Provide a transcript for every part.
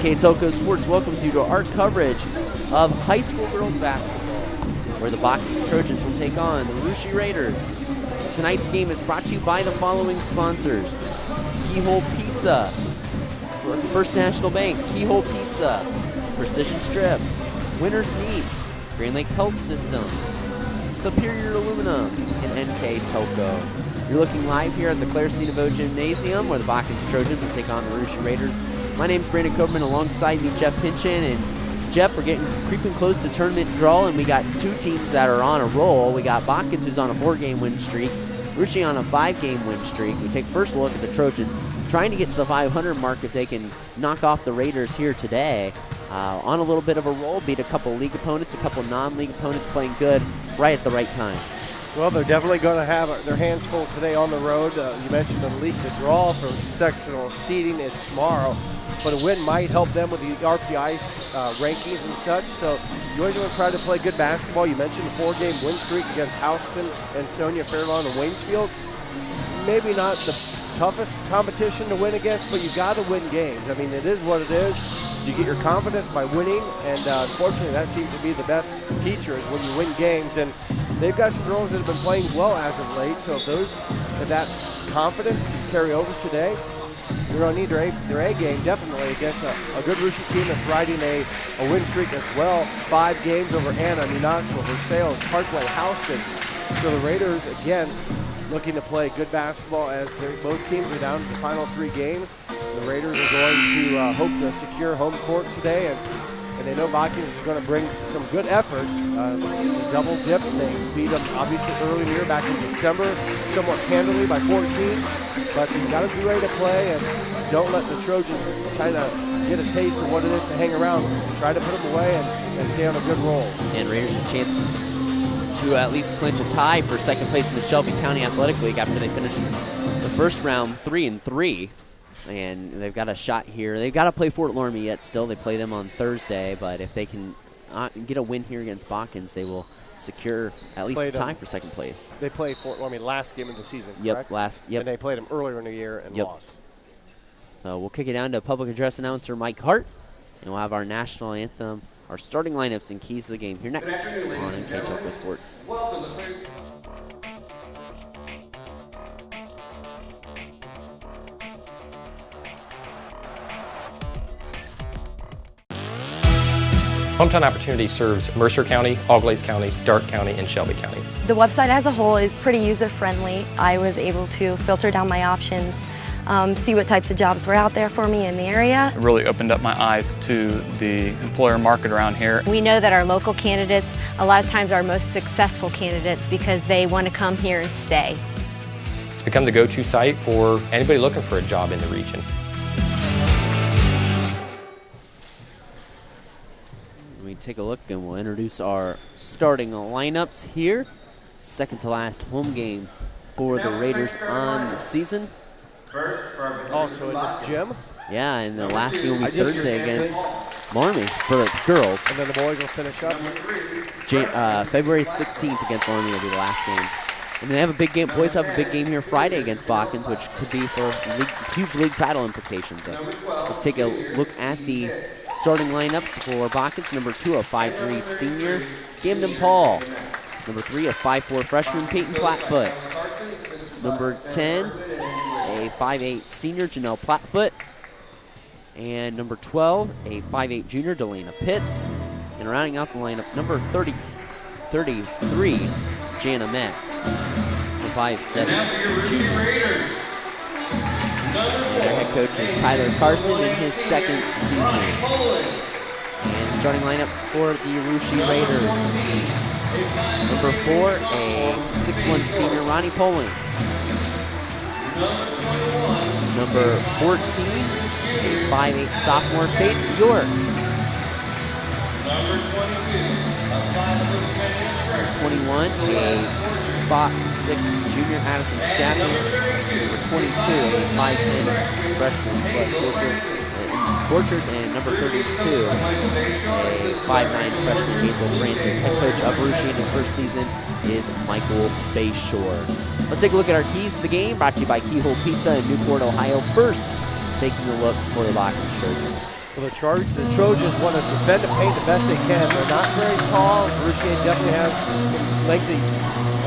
NK Telco Sports welcomes you to our coverage of high school girls basketball, where the Botkins Trojans will take on the Varsity Raiders. Tonight's game is brought to you by the following sponsors: Keyhole Pizza, First National Bank, Keyhole Pizza, Precision Strip, Winners Meats, Grand Lake Health Systems, Superior Aluminum, and NK Telco. You're looking live here at the Claire C. DeVoe Gymnasium, where the Botkins Trojans will take on the Varsity Raiders. My name's Brandon Copeman. Alongside me, Jeff Pinchin. And Jeff, we're creeping close to tournament draw, and we got two teams that are on a roll. We got Botkins, who's on a 4-game win streak, Varsity on a 5-game win streak. We take first look at the Trojans, trying to get to the 500 mark if they can knock off the Raiders here today. On a little bit of a roll, beat a couple league opponents, a couple non-league opponents, playing good right at the right time. Well, they're definitely going to have their hands full today on the road. You mentioned the league. The draw for sectional seeding is tomorrow, but a win might help them with the RPI rankings and such. So you always want to try to play good basketball. You mentioned a 4-game win streak against Houston, Ansonia, Fairlawn, and Waynesfield. Maybe not the toughest competition to win against, but you got to win games. I mean, it is what it is. You get your confidence by winning, and unfortunately that seems to be the best teacher is when you win games. And they've got some girls that have been playing well as of late, so if that confidence can carry over today, you're going to need their A game definitely against a good Varsity team that's riding a win streak as well. 5 games over Anna, New Knoxville, Versailles, Parkway, Houston. So the Raiders, again, looking to play good basketball as both teams are down to the final 3 games. The Raiders are going to hope to secure home court today, and they know Botkins is going to bring some good effort to double dip. They beat them obviously early in the year back in December, somewhat handily by 14. But you got to be ready to play, and don't let the Trojans kind of get a taste of what it is to hang around. Try to put them away and stay on a good roll. And Raiders a chance to at least clinch a tie for second place in the Shelby County Athletic League after they finish the first round 3-3. And they've got a shot here. They've got to play Fort Loramie yet still. They play them on Thursday, but if they can get a win here against Botkins, they will secure at least a tie for second place. They played Fort Loramie last game of the season, correct? And they played them earlier in the year and lost. We'll kick it down to public address announcer Mike Hart, and we'll have our national anthem, our starting lineups and keys to the game here next on NK Telco Sports. Hometown Opportunity serves Mercer County, Auglaize County, Darke County, and Shelby County. The website as a whole is pretty user-friendly. I was able to filter down my options, see what types of jobs were out there for me in the area. It really opened up my eyes to the employer market around here. We know that our local candidates, a lot of times, are most successful candidates because they want to come here and stay. It's become the go-to site for anybody looking for a job in the region. Take a look and we'll introduce our starting lineups here. Second to last home game for the Raiders on the season. Also in this gym. Yeah, and the last game will be Thursday against Loramie for the girls. And then the boys will finish up. February 16th against Loramie will be the last game. And they have a big game. Boys have a big game here Friday against Botkins, which could be for huge league title implications. Let's take a look at the starting lineups for Botkins. Number 2, a 5'3" senior, Camden Paul. Number 3, a 5'4" freshman, Peyton Plattfoot. Number 10, a 5'8" senior, Janelle Plattfoot. And number 12, a 5'8" junior, Delana Pitts. And rounding out the lineup, number 33, Jana Metz. The 5'7" junior. Their head coach is Tyler Carson in his second season. And starting lineups for the Varsity Raiders. Number 4, a 6'1" senior, Ronnie Poling. Number 14, a 5'8" sophomore, Faith York. Number 21, a 5'6" junior, Addison Chapman. Number 22, a 5'10" freshman, Celeste Borchers. And number 32, a 5'9" freshman, Hazel Francis. Head coach of Varsity in his first season is Michael Bayshore. Let's take a look at our keys to the game, brought to you by Keyhole Pizza in Newport, Ohio. First, taking a look for the Botkins Trojans. Well, the Trojans want to defend the paint the best they can. They're not very tall. Varsity definitely has some lengthy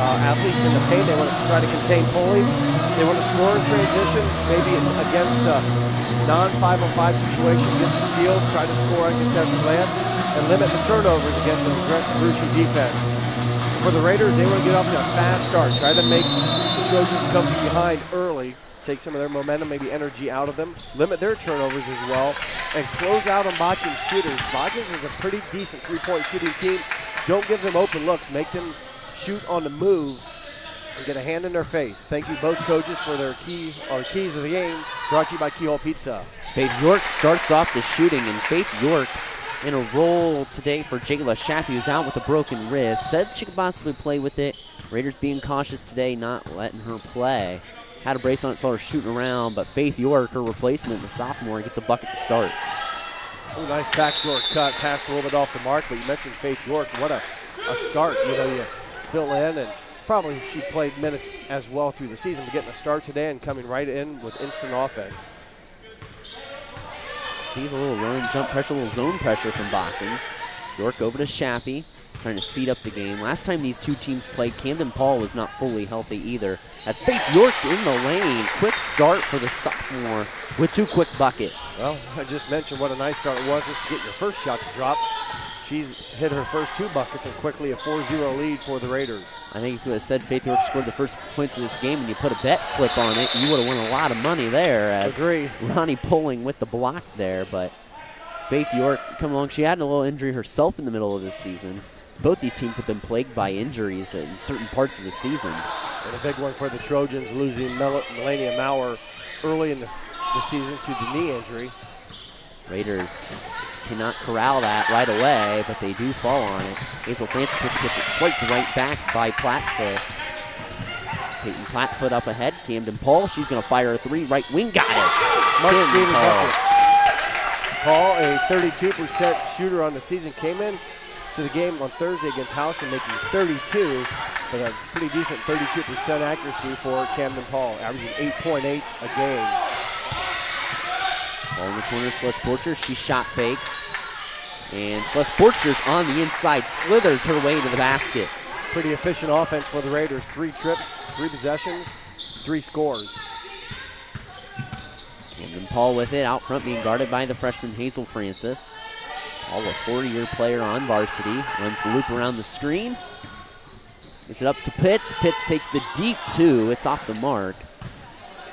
athletes in the paint. They want to try to contain Poley. They want to score in transition, maybe against a non-5-on-5 situation, get some steals, try to score uncontested layups, and limit the turnovers against an aggressive Varsity defense. For the Raiders, they want to get off to a fast start, try to make the Trojans come from behind early, take some of their momentum, maybe energy out of them, limit their turnovers as well, and close out on Botkins shooters. Botkins is a pretty decent three-point shooting team. Don't give them open looks. Make them shoot on the move and get a hand in their face. Thank you both coaches for their keys of the game, brought to you by Keyhole Pizza. Faith York starts off the shooting, and Faith York in a role today for Jayla Shappy, who's out with a broken wrist. Said she could possibly play with it. Raiders being cautious today, not letting her play. Had a brace on it, saw her shooting around, but Faith York, her replacement, the sophomore, gets a bucket to start. Oh, nice backdoor cut, passed a little bit off the mark, but you mentioned Faith York. What a start. You know, you fill in, and probably she played minutes as well through the season, but getting a start today and coming right in with instant offense. See the little run, jump pressure, little zone pressure from Botkins. York over to Shappy, trying to speed up the game. Last time these two teams played, Camden Paul was not fully healthy either. As Faith York in the lane, quick start for the sophomore with two quick buckets. Well, I just mentioned what a nice start it was just to get your first shot to drop. She's hit her first two buckets and quickly a 4-0 lead for the Raiders. I think if you would have said Faith York scored the first points of this game and you put a bet slip on it, you would have won a lot of money there. As Agree. Ronnie pulling with the block there, but Faith York come along. She had a little injury herself in the middle of this season. Both these teams have been plagued by injuries in certain parts of the season. And a big one for the Trojans, losing Melania Maurer early in the season to the knee injury. Raiders cannot corral that right away, but they do fall on it. Hazel Francis gets it swiped right back by Plattfoot. Peyton Plattfoot up ahead. Camden Paul, she's going to fire a three. Right wing, got it. Camden Paul, a 32% shooter on the season, came in to the game on Thursday against Houston, making 32, but a pretty decent 32% accuracy for Camden Paul, averaging 8.8 a game. Ball in the corner, Celeste Borchers, she shot fakes. And Celeste Borchers on the inside slithers her way to the basket. Pretty efficient offense for the Raiders. 3 trips, 3 possessions, 3 scores. Camden Paul with it, out front being guarded by the freshman Hazel Francis. Paul, a 40-year player on varsity, runs the loop around the screen. Gets it up to Pitts. Pitts takes the deep two. It's off the mark.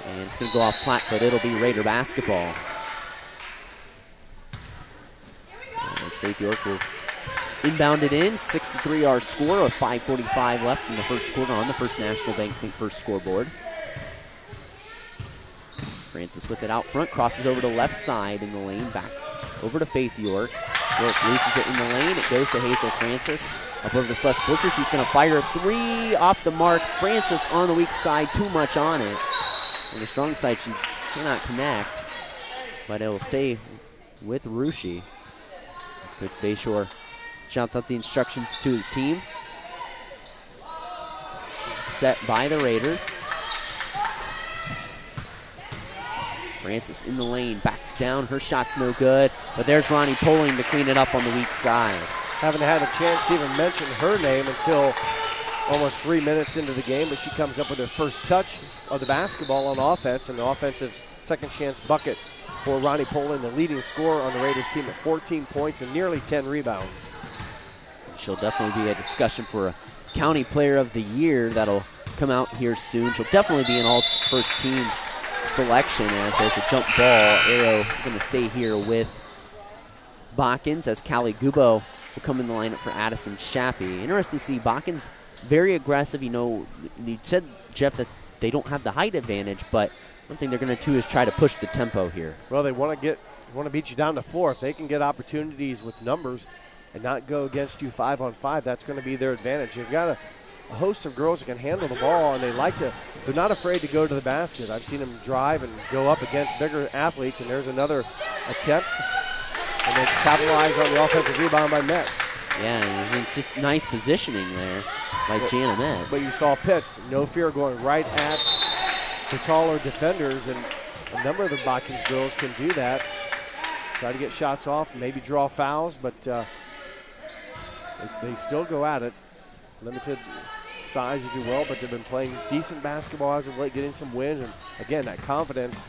And it's going to go off Plattfoot. It'll be Raider basketball. As Faith York will inbound it in. 6-3 our score with 5:45 left in the first quarter on the First National Bank first scoreboard. Francis with it out front, crosses over to left side in the lane, back over to Faith York. York loses it in the lane. It goes to Hazel Francis. Up over to Celeste Butcher. She's going to fire a three off the mark. Francis on the weak side, too much on it. On the strong side, she cannot connect, but it will stay with Rushi. Coach Bayshore shouts out the instructions to his team. Set by the Raiders. Francis in the lane, backs down. Her shot's no good, but there's Ronnie Poling to clean it up on the weak side. Haven't had a chance to even mention her name until almost 3 minutes into the game, but she comes up with her first touch of the basketball on offense, and the offensive second chance bucket for Ronnie Poling, the leading scorer on the Raiders team at 14 points and nearly 10 rebounds. And she'll definitely be a discussion for a County Player of the Year that'll come out here soon. She'll definitely be an all-first team selection as there's a jump ball. Arrow going to stay here with Botkins as Callie Gubo will come in the lineup for Addison Shappy. Interesting to see Botkins very aggressive. You know, you said, Jeff, that they don't have the height advantage, but one thing they're going to do is try to push the tempo here. Well, they want to beat you down the floor. If they can get opportunities with numbers and not go against you 5-on-5, that's going to be their advantage. They've got a host of girls that can handle the ball, and they're not afraid to go to the basket. I've seen them drive and go up against bigger athletes, and there's another attempt, and they capitalize on the offensive rebound by Metz. Yeah, and it's just nice positioning there by Jana Metz. But you saw Pitts, no fear, going right at the taller defenders, and a number of the Botkins girls can do that. try to get shots off, maybe draw fouls, but they still go at it. Limited size, if you will, but they've been playing decent basketball as of late, getting some wins. And again, that confidence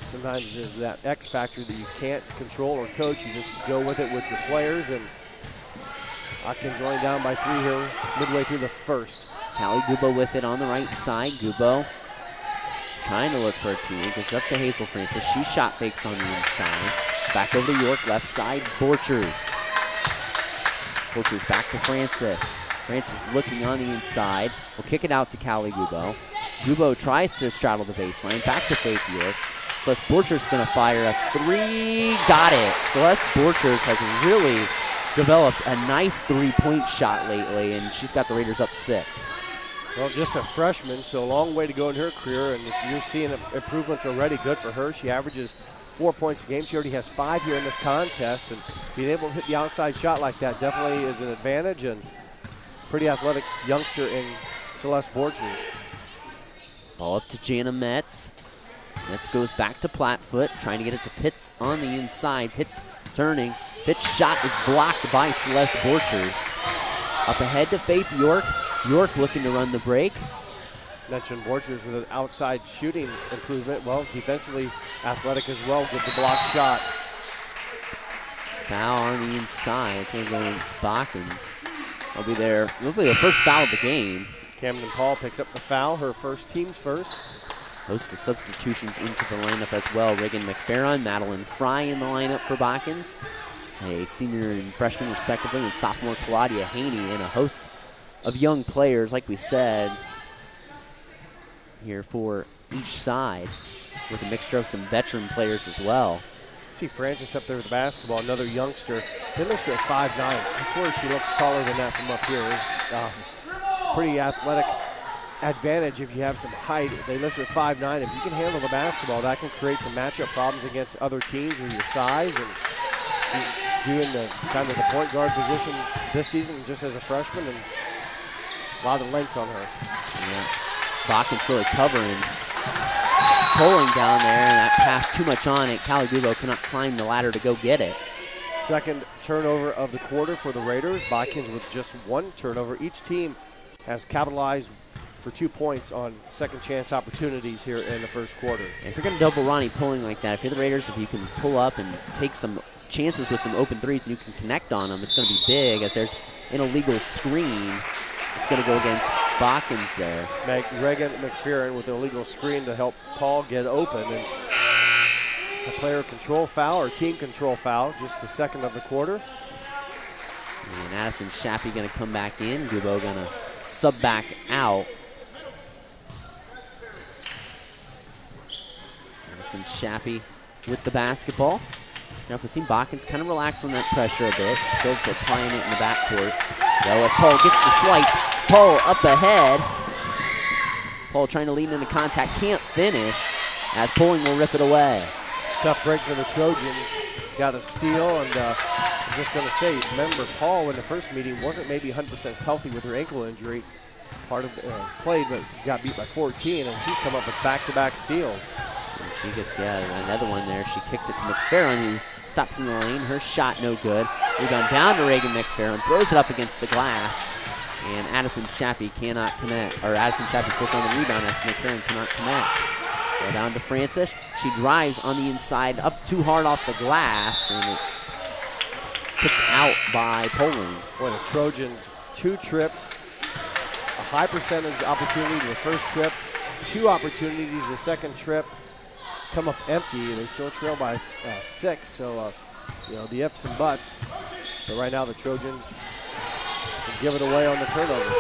sometimes is that X factor that you can't control or coach. You just go with it with your players. And Botkins only down by 3 here midway through the first. Callie Gubo with it on the right side. Gubo trying to look for a teammate. Gets up to Hazel Francis. She shot fakes on the inside. Back over to York, left side, Borchers. Borchers back to Francis. Francis looking on the inside. Will kick it out to Callie Gubo. Gubo tries to straddle the baseline. Back to Faith York. Celeste Borchers going to fire a 3. Got it. Celeste Borchers has really developed a nice 3-point shot lately, and she's got the Raiders up 6. Well, just a freshman, so a long way to go in her career. And if you're seeing improvements already, good for her. She averages 4 points a game. She already has 5 here in this contest, and being able to hit the outside shot like that definitely is an advantage. And pretty athletic youngster in Celeste Borchers. Ball up to Jana Metz. Metz goes back to Plattfoot, trying to get it to Pitts on the inside. Pitts turning. Pitts' shot is blocked by Celeste Borchers. Up ahead to Faith York. York looking to run the break. Mentioned Borchers with an outside shooting improvement. Well, defensively athletic as well with the block shot. Foul on the inside. It's going to go against Botkins. It'll be their first foul of the game. Camden Paul picks up the foul, her first, team's first. Host of substitutions into the lineup as well. Reagan McFerron, Madeline Fry in the lineup for Botkins. A senior and freshman respectively, and sophomore Claudia Haney, and a host of young players, like we said, here for each side, with a mixture of some veteran players as well. See Francis up there with the basketball, another youngster. They list her at 5'9". I swear she looks taller than that from up here. Pretty athletic advantage if you have some height. They list her at 5'9". If you can handle the basketball, that can create some matchup problems against other teams with your size. And she's doing the kind of the point guard position this season just as a freshman, and a lot of length on her. Yeah. Botkins really covering. Pulling down there, and that pass too much on it. Callie Gubo cannot climb the ladder to go get it. Second turnover of the quarter for the Raiders. Botkins with just 1 turnover. Each team has capitalized for 2 points on second chance opportunities here in the first quarter. And if you're going to double Ronnie pulling like that, if you're the Raiders, if you can pull up and take some chances with some open threes and you can connect on them, it's going to be big, as there's an illegal screen. It's going to go against Botkins there. Reagan McFerron with an illegal screen to help Paul get open. And it's a player control foul or team control foul, just the second of the quarter. And Addison Shappy going to come back in. Gubo going to sub back out. Addison Shappy with the basketball. Now we've seen Botkins kind of relax on that pressure a bit. Still applying it in the backcourt. Though as Paul gets the swipe. Paul up ahead. Paul trying to lead into contact. Can't finish as Poling will rip it away. Tough break for the Trojans. Got a steal, and I was just going to say, remember Paul in the first meeting wasn't maybe 100% healthy with her ankle injury. Part of played, but got beat by 14, and she's come up with back-to-back steals. And she gets another one there. She kicks it to McFerron, who stops in the lane. Her shot no good. Rebound down to Reagan McFerron. Throws it up against the glass. And Addison Shappy cannot connect. Or Addison Shappy pulls on the rebound as McFerron cannot connect. Go down to Francis. She drives on the inside, up too hard off the glass, and it's kicked out by Poling. Boy, the Trojans, 2 trips, a high percentage opportunity to the first trip, 2 opportunities the second trip, come up empty, and they still trail by 6. So, the ifs and buts. But right now the Trojans can give it away on the turnover.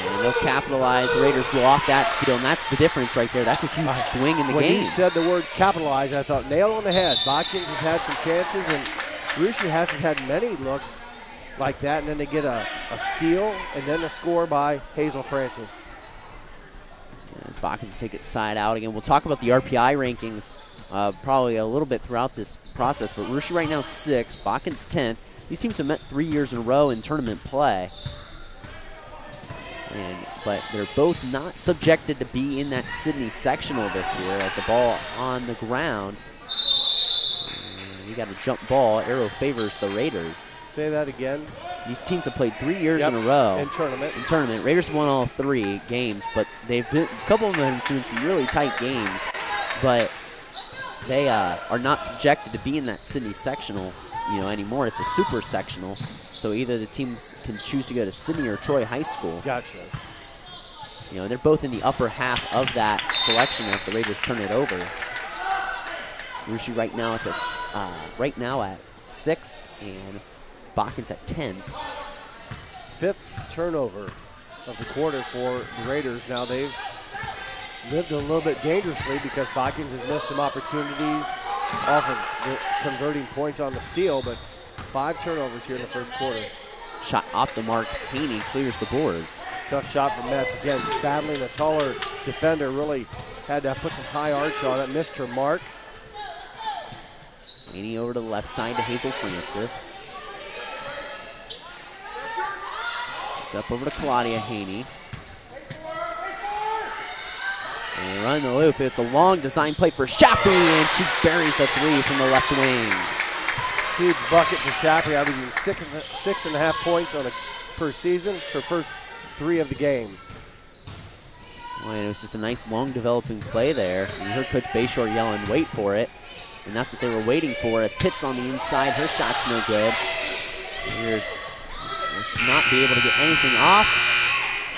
And they'll capitalize. The Raiders go off that steal, and that's the difference right there. That's a huge swing in the when game. When you said the word capitalize, I thought nail on the head. Botkins has had some chances, and Russia hasn't had many looks like that, and then they get a steal and then a score by Hazel Francis. As Botkins take it side out again. We'll talk about the RPI rankings probably a little bit throughout this process, but Russia right now 6th, Botkins 10th. These teams have met 3 years in a row in tournament play. But they're both not subjected to be in that Sydney sectional this year, as the ball on the ground. We got a jump ball. Arrow favors the Raiders. Say that again. These teams have played 3 years in a row. In tournament. Raiders won all 3 games, but a couple of them have been some really tight games. But they are not subjected to being that Sydney sectional, anymore. It's a super sectional. So either the teams can choose to go to Sydney or Troy High School. Gotcha. They're both in the upper half of that selection as the Raiders turn it over. Russia right now at 6th and Botkins at 10th. 5th turnover of the quarter for the Raiders. Now they've lived a little bit dangerously because Botkins has missed some opportunities off of converting points on the steal, but 5 turnovers here in the first quarter. Shot off the mark. Haney clears the boards. Tough shot from Metz. Again, battling a taller defender. Really had to put some high arch on it. Missed her mark. Haney over to the left side to Hazel Francis. It's up over to Claudia Haney. And run the loop. It's a long design play for Shappy, and she buries a 3 from the left wing. Huge bucket for Shappy, averaging 6.5 points per season. Her first 3 of the game. Well, it was just a nice long developing play there. You heard Coach Bayshore yelling, wait for it. And that's what they were waiting for as Pitt's on the inside. Her shot's no good. Here's will not be able to get anything off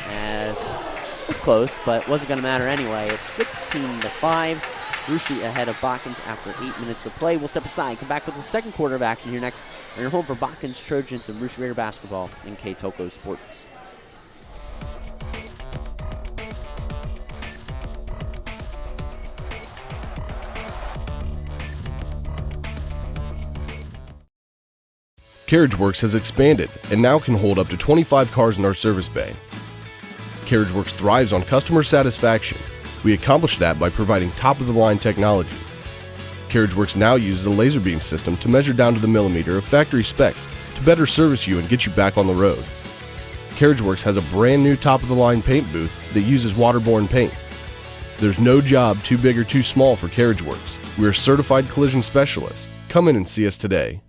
as it was close, but wasn't going to matter anyway. It's 16-5. Russia ahead of Botkins after 8 minutes of play. We'll step aside, come back with the second quarter of action here next on your home for Botkins Trojans and Russia Raider basketball in K-Toko Sports. CarriageWorks has expanded and now can hold up to 25 cars in our service bay. CarriageWorks thrives on customer satisfaction. We accomplish that by providing top-of-the-line technology. CarriageWorks now uses a laser beam system to measure down to the millimeter of factory specs to better service you and get you back on the road. CarriageWorks has a brand new top-of-the-line paint booth that uses waterborne paint. There's no job too big or too small for CarriageWorks. We're certified collision specialists. Come in and see us today.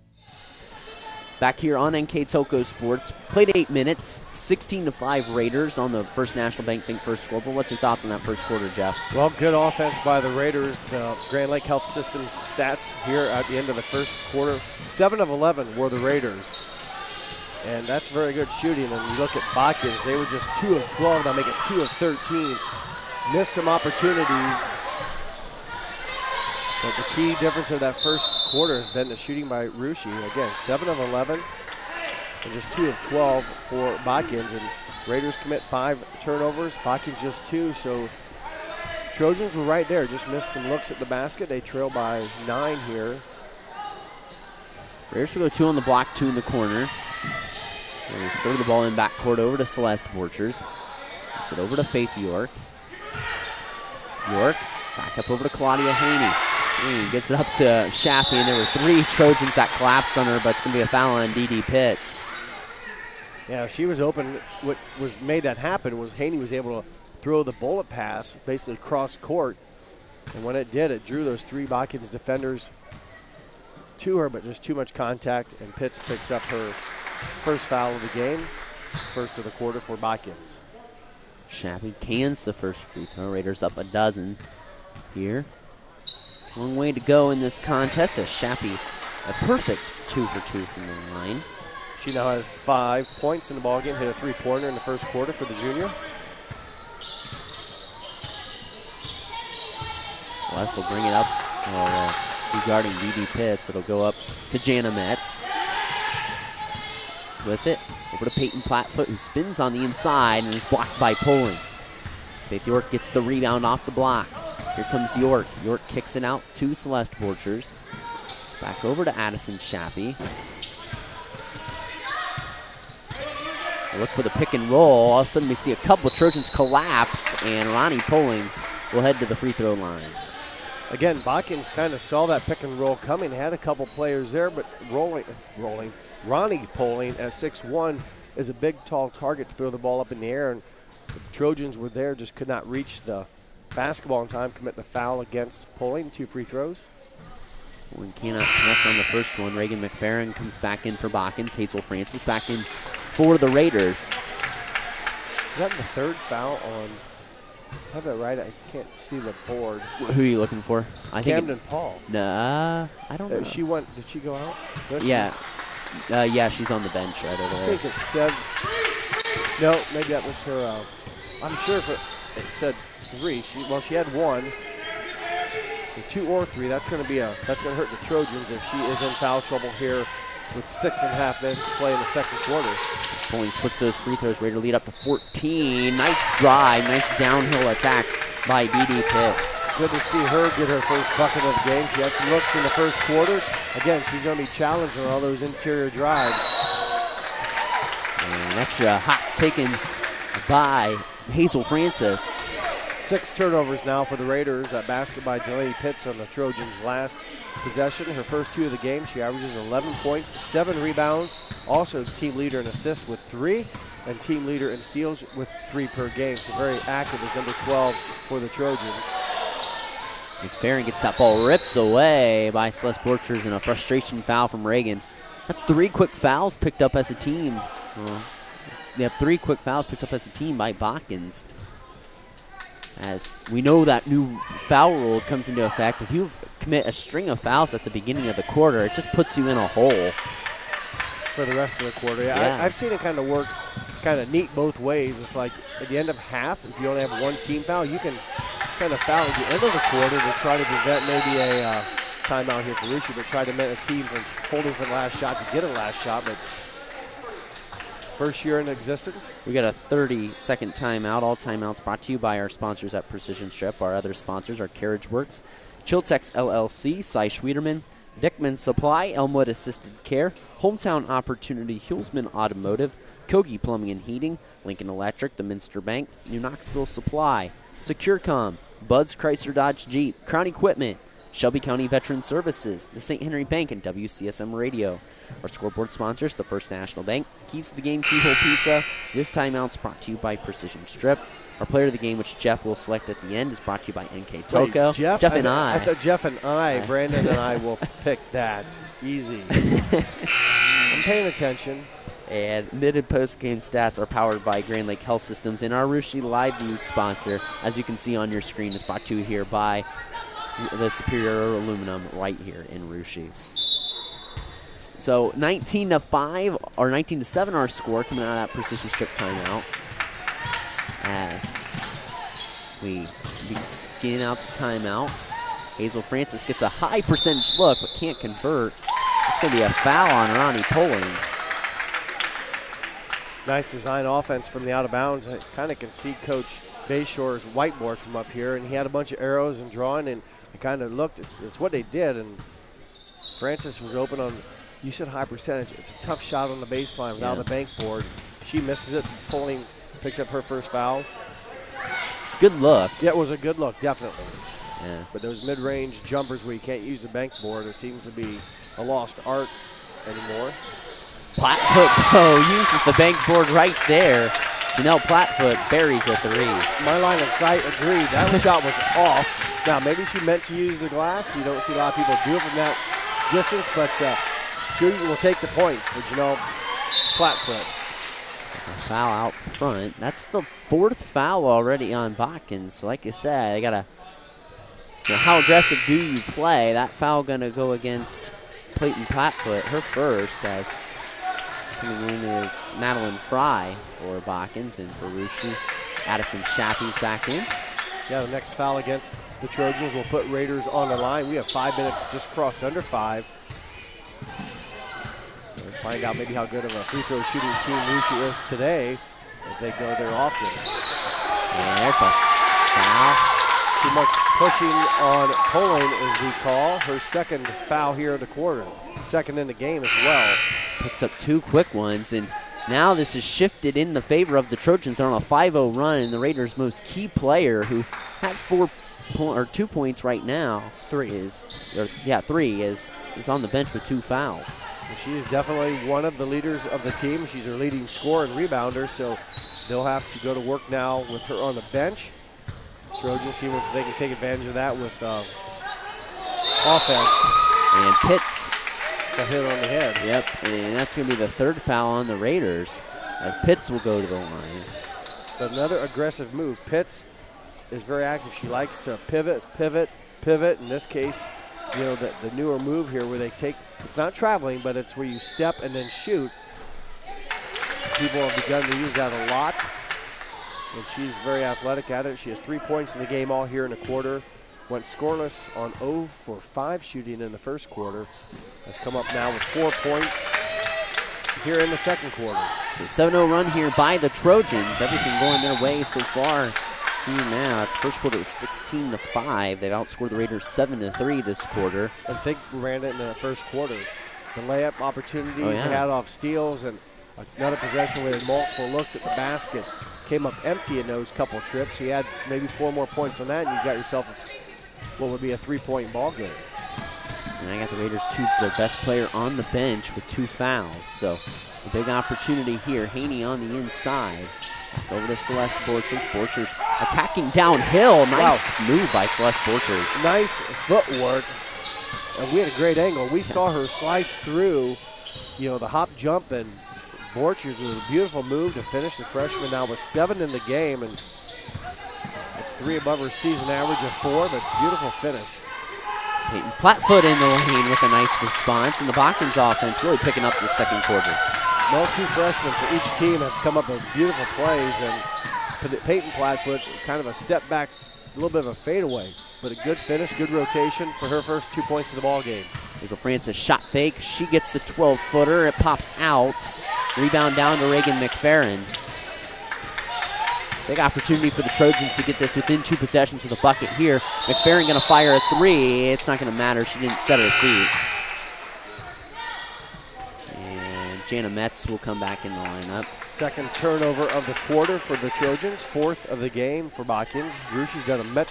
Back here on NK Toko Sports. Played 8 minutes, 16-5 Raiders on the First National Bank Think First scoreboard. What's your thoughts on that first quarter, Jeff? Well, good offense by the Raiders. The Grand Lake Health Systems stats here at the end of the first quarter, 7 of 11 were the Raiders. And that's very good shooting. And you look at Botkins, they were just 2 of 12. They'll make it 2 of 13. Missed some opportunities. But the key difference of that first quarter has been the shooting by Russia. Again, 7 of 11 and just 2 of 12 for Botkins. And Raiders commit 5 turnovers, Botkins just 2. So Trojans were right there, just missed some looks at the basket. They trail by 9 here. Raiders will go 2 on the block, 2 in the corner. Raiders throw the ball in backcourt over to Celeste Borchers. Gets it over to Faith York. York back up over to Claudia Haney. Gets it up to Shappy, and there were 3 Trojans that collapsed on her, but it's going to be a foul on D.D. Pitts. Yeah, she was open. What was made that happen was Haney was able to throw the bullet pass basically cross court, and when it did, it drew those 3 Botkins defenders to her, but just too much contact, and Pitts picks up her first foul of the game, first of the quarter for Botkins. Shappy cans the first free throw. Raiders up a dozen here. Long way to go in this contest as Shappy a perfect 2 for 2 from the line. She now has 5 points in the ballgame, hit a 3-pointer in the first quarter for the junior. Celeste will bring it up regarding D.D. Pitts. It'll go up to Jana Metz. With it, over to Peyton Plattfoot, who spins on the inside and is blocked by Poling. Faith York gets the rebound off the block. Here comes York. York kicks it out to Celeste Borchers. Back over to Addison Shappy. Look for the pick and roll. All of a sudden we see a couple of Trojans collapse, and Ronnie Poling will head to the free throw line. Again, Botkins kind of saw that pick and roll coming, had a couple players there, but rolling. Ronnie Poling at 6'1" is a big, tall target to throw the ball up in the air, and the Trojans were there, just could not reach the basketball in time, commit the foul against Poling, 2 free throws. We cannot connect on the first one. Reagan McFerrin comes back in for Botkins. Hazel Francis back in for the Raiders. Is that the third foul on? I have that right. I can't see the board. Who are you looking for? I think Camden Paul. Nah, I don't know. She went. Did she go out? No, Yeah. Yeah, she's on the bench right over I there. think it said. No, maybe that was her. I'm sure if it said 3. She had 1. So 2 or 3. That's going to hurt the Trojans if she is in foul trouble here with 6.5 minutes to play in the second quarter. Bowling splits those free throws. Raider lead up to 14. Nice drive, nice downhill attack by Dee Pitts. Good to see her get her first bucket of the game. She had some looks in the first quarter. Again, she's going to be challenged on all those interior drives. And an extra hot taken by Hazel Francis. 6 turnovers now for the Raiders. That basket by Delaney Pitts on the Trojans' last possession. Her first 2 of the game. She averages 11 points, 7 rebounds. Also team leader in assists with 3, and team leader in steals with 3 per game. So very active as number 12 for the Trojans. McFerrin gets that ball ripped away by Celeste Borchers and a frustration foul from Reagan. That's 3 quick fouls picked up as a team. They have 3 quick fouls picked up as a team by Botkins. As we know that new foul rule comes into effect. If you commit a string of fouls at the beginning of the quarter, it just puts you in a hole. For the rest of the quarter. Yeah. I've seen it kind of work kind of neat both ways. It's like at the end of half, if you only have 1 team foul, you can kind of foul at the end of the quarter to try to prevent maybe a timeout here for Lucia, but try to prevent a team from holding for the last shot to get a last shot. But first year in existence. We got a 30-second timeout. All timeouts brought to you by our sponsors at Precision Strip. Our other sponsors are Carriage Works, Chiltex LLC, Cy Schwederman, Dickman Supply, Elmwood Assisted Care, Hometown Opportunity, Hulsman Automotive, Kogi Plumbing and Heating, Lincoln Electric, the Minster Bank, New Knoxville Supply, SecureCom, Bud's Chrysler Dodge Jeep, Crown Equipment, Shelby County Veteran Services, the St. Henry Bank, and WCSM Radio. Our scoreboard sponsors, the First National Bank, Keys to the Game, Keyhole Pizza. This timeout's brought to you by Precision Strip. Our player of the game, which Jeff will select at the end, is brought to you by NK Toko. Wait, Jeff and I. I thought Jeff and I, Brandon and I will pick that. Easy. I'm paying attention. And knitted post-game stats are powered by Grand Lake Health Systems, and our Russia Live News sponsor, as you can see on your screen, is brought to you here by the Superior Aluminum right here in Russia. So 19-5 or 19-7 our score coming out of that Precision Strip timeout. As we begin out the timeout, Hazel Francis gets a high percentage look but can't convert. It's going to be a foul on Ronnie Poling. Nice design offense from the out of bounds. I kind of can see Coach Bayshore's whiteboard from up here, and he had a bunch of arrows and drawing, and I kind of looked. It's what they did, and Francis was open on, you said high percentage. It's a tough shot on the baseline without the bank board. She misses it. Poling picks up her first foul. It's a good look. Yeah, it was a good look, definitely. Yeah. But those mid-range jumpers where you can't use the bank board, it seems to be a lost art anymore. Plattfoot, though, uses the bank board right there. Janelle Plattfoot buries a 3. My line of sight agreed. That shot was off. Now, maybe she meant to use the glass. You don't see a lot of people do it from that distance, but she will take the points for Janelle Plattfoot. A foul out front. That's the 4th foul already on Botkins. So like I said, I gotta. How aggressive do you play? That foul gonna go against Clayton Plattfoot, her first, as coming in is Madeline Fry for Botkins, and for Russia, Addison Shappy's back in. Yeah, the next foul against the Trojans will put Raiders on the line. We have 5 minutes, just crossed under 5. We'll find out maybe how good of a free throw shooting team Russia is today if they go there often. And there's a foul. Too much pushing on Poling is the call. Her second foul here in the quarter. Second in the game as well. Picks up 2 quick ones, and now this is shifted in the favor of the Trojans. They're on a 5-0 run, and the Raiders' most key player, who has 2 points right now, 3 is on the bench with 2 fouls. And she is definitely one of the leaders of the team. She's their leading scorer and rebounder, so they'll have to go to work now with her on the bench. Trojans see if they can take advantage of that with offense. And Pitts. Got hit on the head. Yep, and that's going to be the third foul on the Raiders, as Pitts will go to the line. Another aggressive move. Pitts is very active. She likes to pivot, pivot, pivot. In this case, you know, the newer move here where they take, it's not traveling, but it's where you step and then shoot. People have begun to use that a lot, and she's very athletic at it. She has 3 points in the game all here in the quarter. Went scoreless on 0 for 5 shooting in the first quarter. Has come up now with 4 points here in the second quarter. The 7-0 run here by the Trojans. Everything going their way so far here now. First quarter was 16-5. They've outscored the Raiders 7-3 this quarter. I think we ran it in the first quarter. The layup opportunities Oh, yeah. they had off steals, and another possession where they had multiple looks at the basket. Came up empty in those couple trips. You had maybe 4 more points on that, and you got yourself what would be a 3-point ball game. And I got the Raiders, their best player on the bench with 2 fouls. So a big opportunity here. Haney on the inside. Back over to Celeste Borchers. Borchers attacking downhill. Nice move by Celeste Borchers. Nice footwork. And we had a great angle. We saw her slice through, you know, the hop jump, and Borchers with a beautiful move to finish. The freshman now with 7 in the game, and it's 3 above her season average of 4, but beautiful finish. Peyton Plattfoot in the lane with a nice response, and the Botkins offense really picking up the second quarter. Well, 2 freshmen for each team have come up with beautiful plays, and Peyton Plattfoot kind of a step back, a little bit of a fadeaway, but a good finish, good rotation for her first 2 points of the ball game. Hazel Francis shot fake. She gets the 12-footer. It pops out. Rebound down to Reagan McFerrin. Big opportunity for the Trojans to get this within 2 possessions of the bucket here. McFerrin going to fire a 3. It's not going to matter. She didn't set her feet. And Jana Metz will come back in the lineup. Second turnover of the quarter for the Trojans, 4th of the game for Botkins. Rushi's done a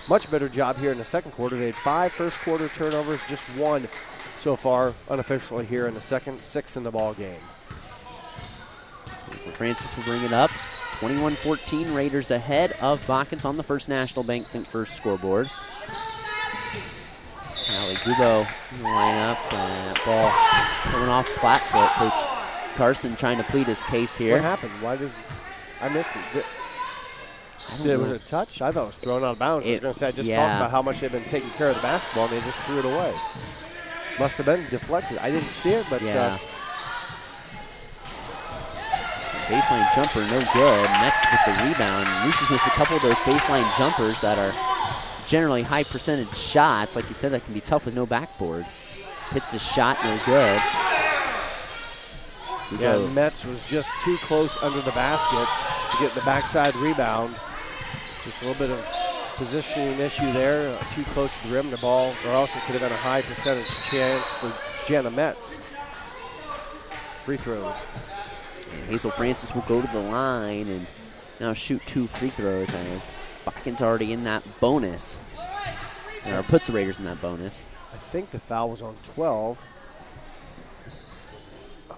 much better job here in the second quarter. They had 5 first quarter turnovers, just 1 so far unofficially here in the second, 6 in the ball game. So Francis will bring it up. 21-14, Raiders ahead of Botkins on the First National Bank first scoreboard. Allie Gubo in the lineup, and that ball coming off Plattfoot. Coach Carson trying to plead his case here. What happened? I missed it. Was it a touch? I thought it was thrown out of bounds. I was going to say, I just talked about how much they've been taking care of the basketball, and they just threw it away. Must have been deflected. I didn't see it, but baseline jumper, no good. Metz with the rebound. Lucius missed a couple of those baseline jumpers that are generally high percentage shots. Like you said, that can be tough with no backboard. Hits a shot, no good. Yeah, Metz was just too close under the basket to get the backside rebound. Just a little bit of positioning issue there. Too close to the rim. The ball, or also could have been a high percentage chance for Jana Metz. Free throws. And Hazel Francis will go to the line and now shoot 2 free throws, as Botkins already in that bonus. Or puts the Raiders in that bonus. I think the foul was on 12.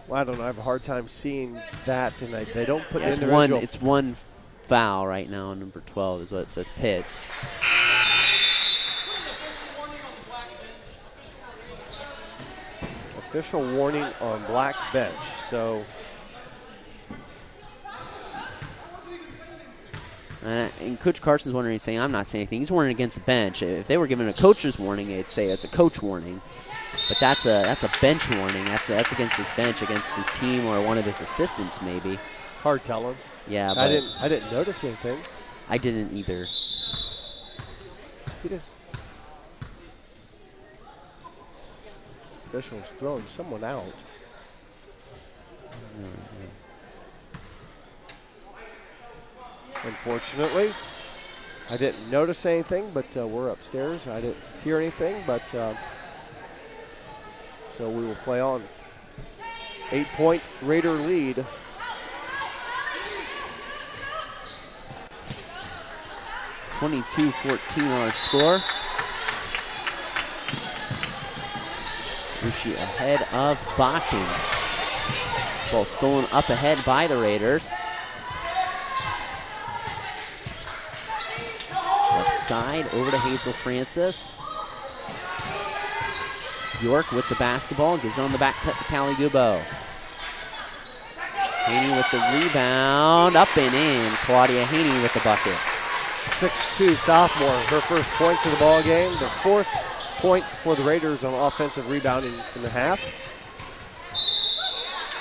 Well, I don't know. I have a hard time seeing that, and they don't put individual. It's one foul right now on number 12 is what it says, Pitts. Official warning on black bench. So. And Coach Carson's wondering, he's saying, I'm not saying anything. He's warning against the bench. If they were given a coach's warning, they'd say it's a coach warning. But that's a bench warning. That's against his bench, against his team or one of his assistants maybe. Hard telling. Yeah, but I didn't notice anything. I didn't either. He just official's throwing someone out. Unfortunately, I didn't notice anything, but we're upstairs. I didn't hear anything, but so we will play on. 8-point Raider lead. (22-14) our score. Rushi ahead of Botkins. Ball stolen up ahead by the Raiders. Left side over to Hazel Francis. York with the basketball, gives on the back cut to Callie Gubo. Haney with the rebound, up and in. Claudia Haney with the bucket. 6'2" sophomore, her first points of the ball game. The 4th point for the Raiders on offensive rebounding in the half.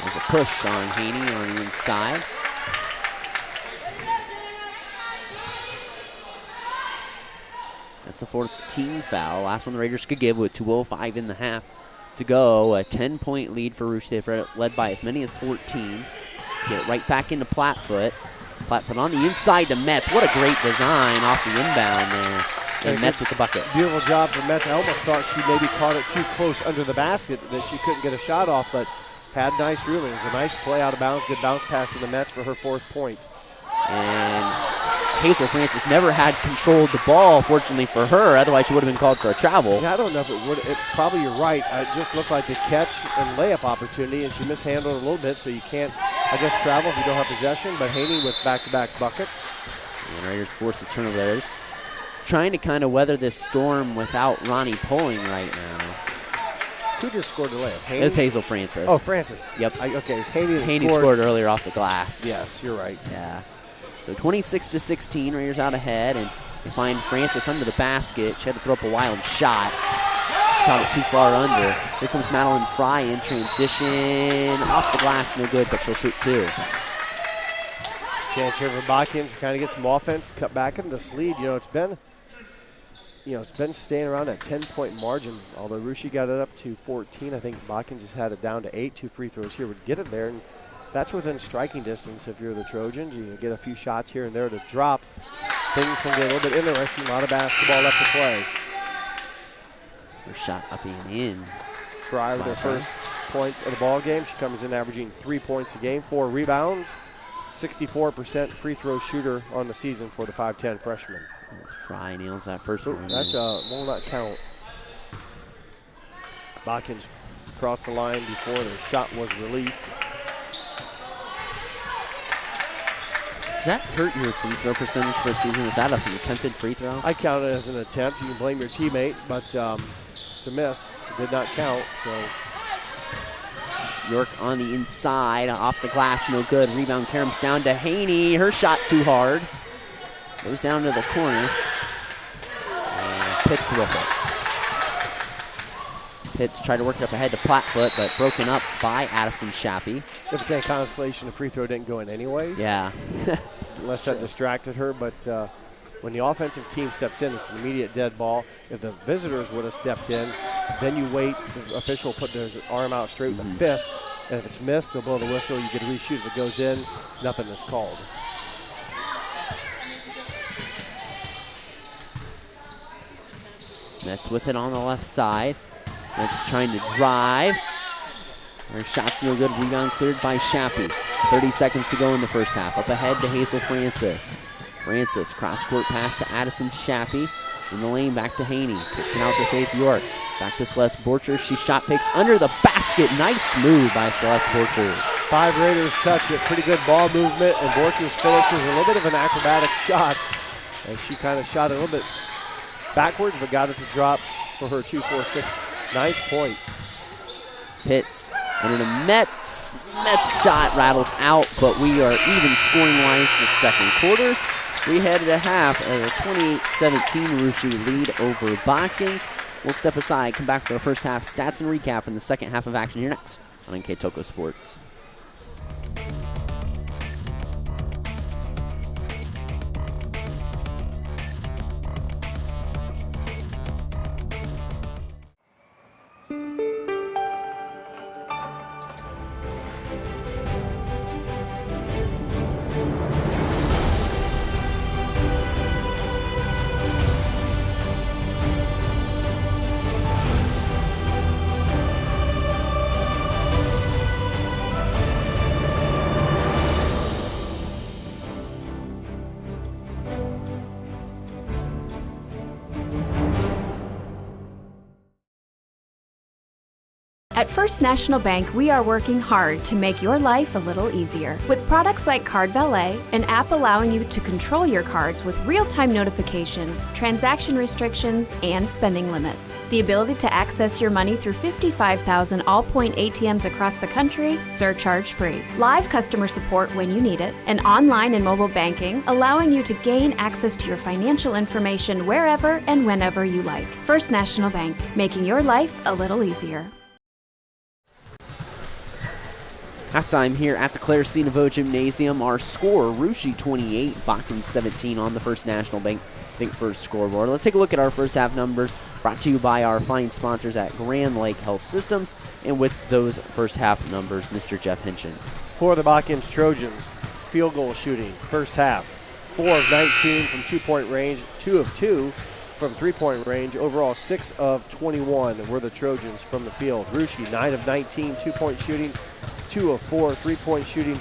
There's a push on Haney on the inside. That's the 4th team foul. Last one the Raiders could give with 2:05 in the half to go. A 10-point lead for Rouge. They've led by as many as 14. Get it right back into Plattfoot. Plattfoot on the inside to Metz. What a great design off the inbound there. And Metz with the bucket. Beautiful job for Metz. I almost thought she maybe caught it too close under the basket that she couldn't get a shot off, but had nice room. It was a nice play out of bounds. Good bounce pass to the Metz for her 4th point. And Hazel Francis never had control of the ball, fortunately for her. Otherwise, she would have been called for a travel. Yeah, I don't know if it would. Probably you're right. It just looked like the catch and layup opportunity, and she mishandled it a little bit, so you can't, I guess, travel if you don't have possession. But Haney with back-to-back buckets. And Raiders force the turnover there. Just trying to kind of weather this storm without Ronnie pulling right now. Who just scored the layup? Haney? It was Hazel Francis. Oh, Francis. Yep. Okay, it's Haney that Haney scored earlier off the glass. Yes, you're right. Yeah. So 26-16, Raiders out ahead, and they find Francis under the basket. She had to throw up a wild shot. She caught it too far under. Here comes Madeline Fry in transition. Off the glass, no good, but she'll shoot 2. Chance here for Botkins to kind of get some offense, cut back into this lead. It's been staying around that 10-point margin. Although Rushi got it up to 14, I think Botkins has had it down to 8. 2 free throws here would get it there. And that's within striking distance if you're the Trojans. You get a few shots here and there to drop. Things can get a little bit interesting. A lot of basketball left to play. Her shot up and in. Fry with her first points of the ball game. She comes in averaging 3 points a game, 4 rebounds, 64% free throw shooter on the season for the 5'10 freshman. Fry nails that first one. That's will not count. Botkins crossed the line before the shot was released. Does that hurt your free throw percentage for the season? Is that an attempted free throw? I count it as an attempt. You can blame your teammate, but it's a miss. It did not count. So York on the inside, off the glass, no good. Rebound caroms down to Haney. Her shot too hard. Goes down to the corner. And Pitts with it. Pitts tried to work it up ahead to Plattfoot, but broken up by Addison Shappy. If it's any consolation, the free throw didn't go in anyways. Yeah. Unless that distracted her, but when the offensive team steps in, it's an immediate dead ball. If the visitors would have stepped in, then you wait. The official put his arm out straight with a fist, and if it's missed, they'll blow the whistle. You get to reshoot. If it goes in, nothing is called. Metz with it on the left side. Metz trying to drive. Her shot's no good. Rebound cleared by Shappy. 30 seconds to go in the first half. Up ahead to Hazel Francis. Francis, cross-court pass to Addison Shappy. In the lane, back to Haney. Kicks it out to Faith York. Back to Celeste Borchers. She shot fakes under the basket. Nice move by Celeste Borchers. 5 Raiders touch it. Pretty good ball movement, and Borchers finishes a little bit of an acrobatic shot. And she kind of shot a little bit backwards, but got it to drop for her 2-4-6 9th point. Pitts under to Metz. Metz shot rattles out, but we are even scoring-wise the second quarter. We head to half at a 28-17 Rushi lead over Botkins. We'll step aside, come back for the first half stats and recap in the second half of action here next on NK Toko Sports. At First National Bank, we are working hard to make your life a little easier. With products like Card Valet, an app allowing you to control your cards with real-time notifications, transaction restrictions, and spending limits. The ability to access your money through 55,000 all-point ATMs across the country, surcharge-free. Live customer support when you need it. And online and mobile banking, allowing you to gain access to your financial information wherever and whenever you like. First National Bank, making your life a little easier. Halftime here at the Claire C. Nouveau Gymnasium. Our score, Russia 28, Botkins 17 on the First National Bank Think First scoreboard. Let's take a look at our first half numbers, brought to you by our fine sponsors at Grand Lake Health Systems. And with those first half numbers, Mr. Jeff Hinchin. For the Botkins Trojans, field goal shooting, first half, 4 of 19 from 2-point range, 2 of 2 from 3-point range. Overall, 6 of 21 were the Trojans from the field. Russia, 9 of 19, 2-point shooting, 2 of 4 3-point shooting.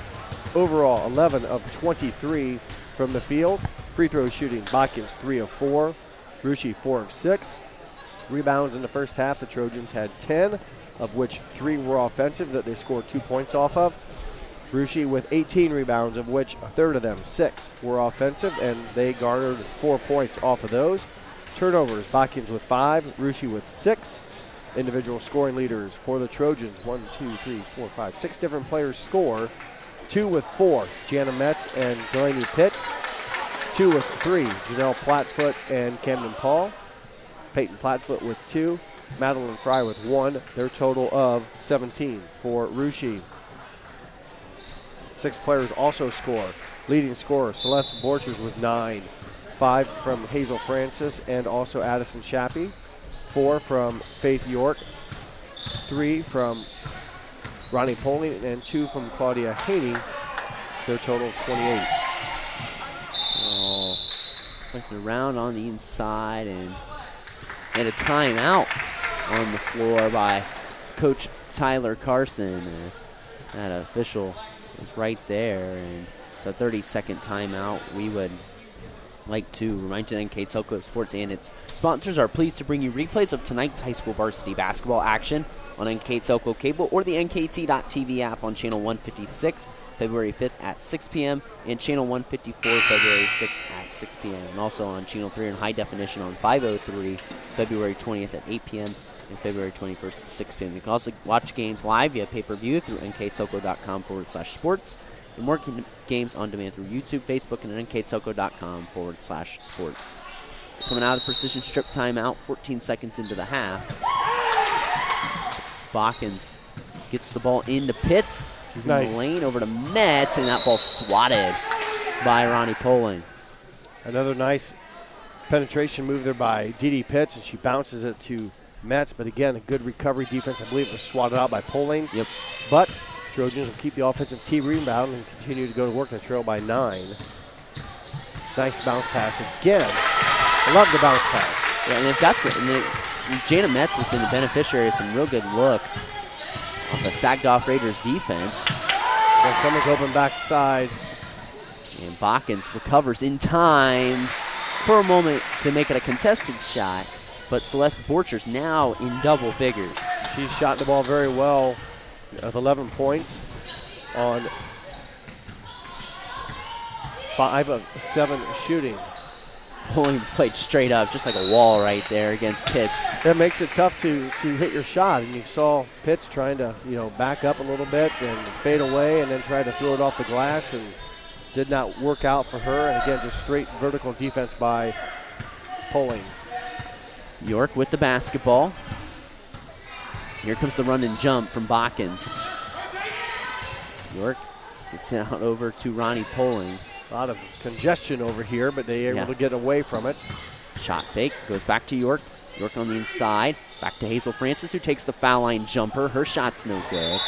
Overall, 11 of 23 from the field. Free throw shooting, Botkins 3 of 4, Russia 4 of 6. Rebounds in the first half, the Trojans had 10, of which 3 were offensive that they scored 2 points off of. Russia with 18 rebounds, of which a third of them, 6, were offensive, and they garnered 4 points off of those. Turnovers, Botkins with 5, Russia with 6. Individual scoring leaders for the Trojans, 1, 2, 3, 4, 5, 6 different players score. 2 with 4, Jana Metz and Delaney Pitts. 2 with 3, Janelle Plattfoot and Camden Paul. Peyton Plattfoot with 2, Madeline Fry with 1. Their total of 17 for Russia. 6 players also score. Leading scorer, Celeste Borchers with 9. 5 from Hazel Francis and also Addison Shappy. 4 from Faith York, 3 from Ronnie Poling, and 2 from Claudia Haney. Their total 28. Oh, looking around on the inside and a timeout on the floor by Coach Tyler Carson. That official is right there, and it's a 30-second timeout. We would like to remind you that NK Telco Sports and its sponsors are pleased to bring you replays of tonight's high school varsity basketball action on NK Telco Cable or the NKT.TV app on Channel 156, February 5th at 6 p.m., and Channel 154, February 6th at 6 p.m., and also on Channel 3 in high definition on 503, February 20th at 8 p.m., and February 21st at 6 p.m. You can also watch games live via pay-per-view through nktelco.com/sports. And more games on demand through YouTube, Facebook, and nktelco.com/sports. Coming out of the precision strip timeout, 14 seconds into the half. Botkins gets the ball into Pitts. He's in the lane over to Metz, and that ball swatted by Ronnie Poling. Another nice penetration move there by Dee Pitts, and she bounces it to Metz. But again, a good recovery defense. I believe it was swatted out by Poling. Yep. But Trojans will keep the offensive T rebound and continue to go to work. They trail by 9. Nice bounce pass again. I love the bounce pass. Yeah, and if that's it, Jana Metz has been the beneficiary of some real good looks off the sagged off Raiders defense. So someone's open backside. And Botkins recovers in time for a moment to make it a contested shot. But Celeste Borchers now in double figures. She's shot the ball very well. With 11 points on 5 of 7 shooting. Poling played straight up, just like a wall right there against Pitts. That makes it tough to hit your shot, and you saw Pitts trying to back up a little bit and fade away, and then try to throw it off the glass, and did not work out for her. And again, just straight vertical defense by Poling. York with the basketball. Here comes the run and jump from Botkins. York gets it out over to Ronnie Poling. A lot of congestion over here, but they are able to get away from it. Shot fake, goes back to York. York on the inside, back to Hazel Francis, who takes the foul line jumper. Her shot's no good.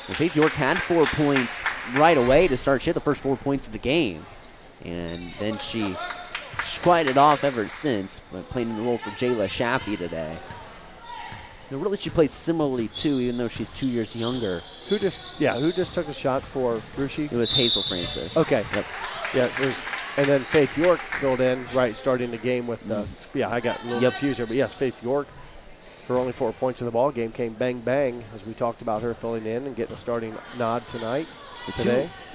I think York had 4 points right away to start. She had the first 4 points of the game. And then she quieted off ever since, but playing in the role for Jayla Shappy today. Really, she plays similarly too, even though she's 2 years younger. Who just took a shot for Russia? It was Hazel Francis. Okay. Yep. Yeah, and then Faith York filled in, right, starting the game with, I got a little confused here, but yes, Faith York. Her only 4 points in the ball game came bang bang, as we talked about her filling in and getting a starting nod today.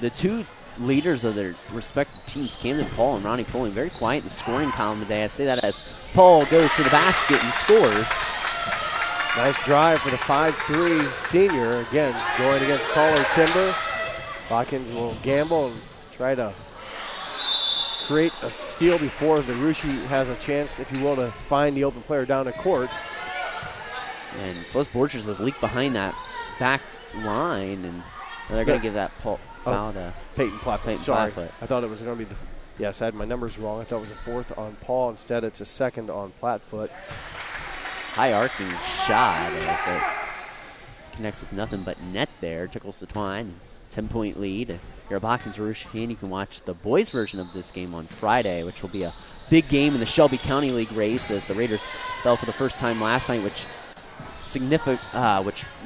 The two leaders of their respective teams, Camden Paul and Ronnie Poling, very quiet in the scoring column today. I say that as Paul goes to the basket and scores. Nice drive for the 5'3" senior. Again, going against taller Timber. Botkins will gamble and try to create a steal before the Russia has a chance, if you will, to find the open player down the court. And Celeste Borchers has leaked behind that back line, and they're going to give that foul to Peyton Plattfoot. Sorry. I thought it was going to be yes, I had my numbers wrong. I thought it was a 4th on Paul. Instead, it's a 2nd on Plattfoot. High arcing shot as it connects with nothing but net there. Tickles the twine. 10-point lead. If you're a Botkins Rouge fan, you can watch the boys' version of this game on Friday, which will be a big game in the Shelby County League race, as the Raiders fell for the first time last night, which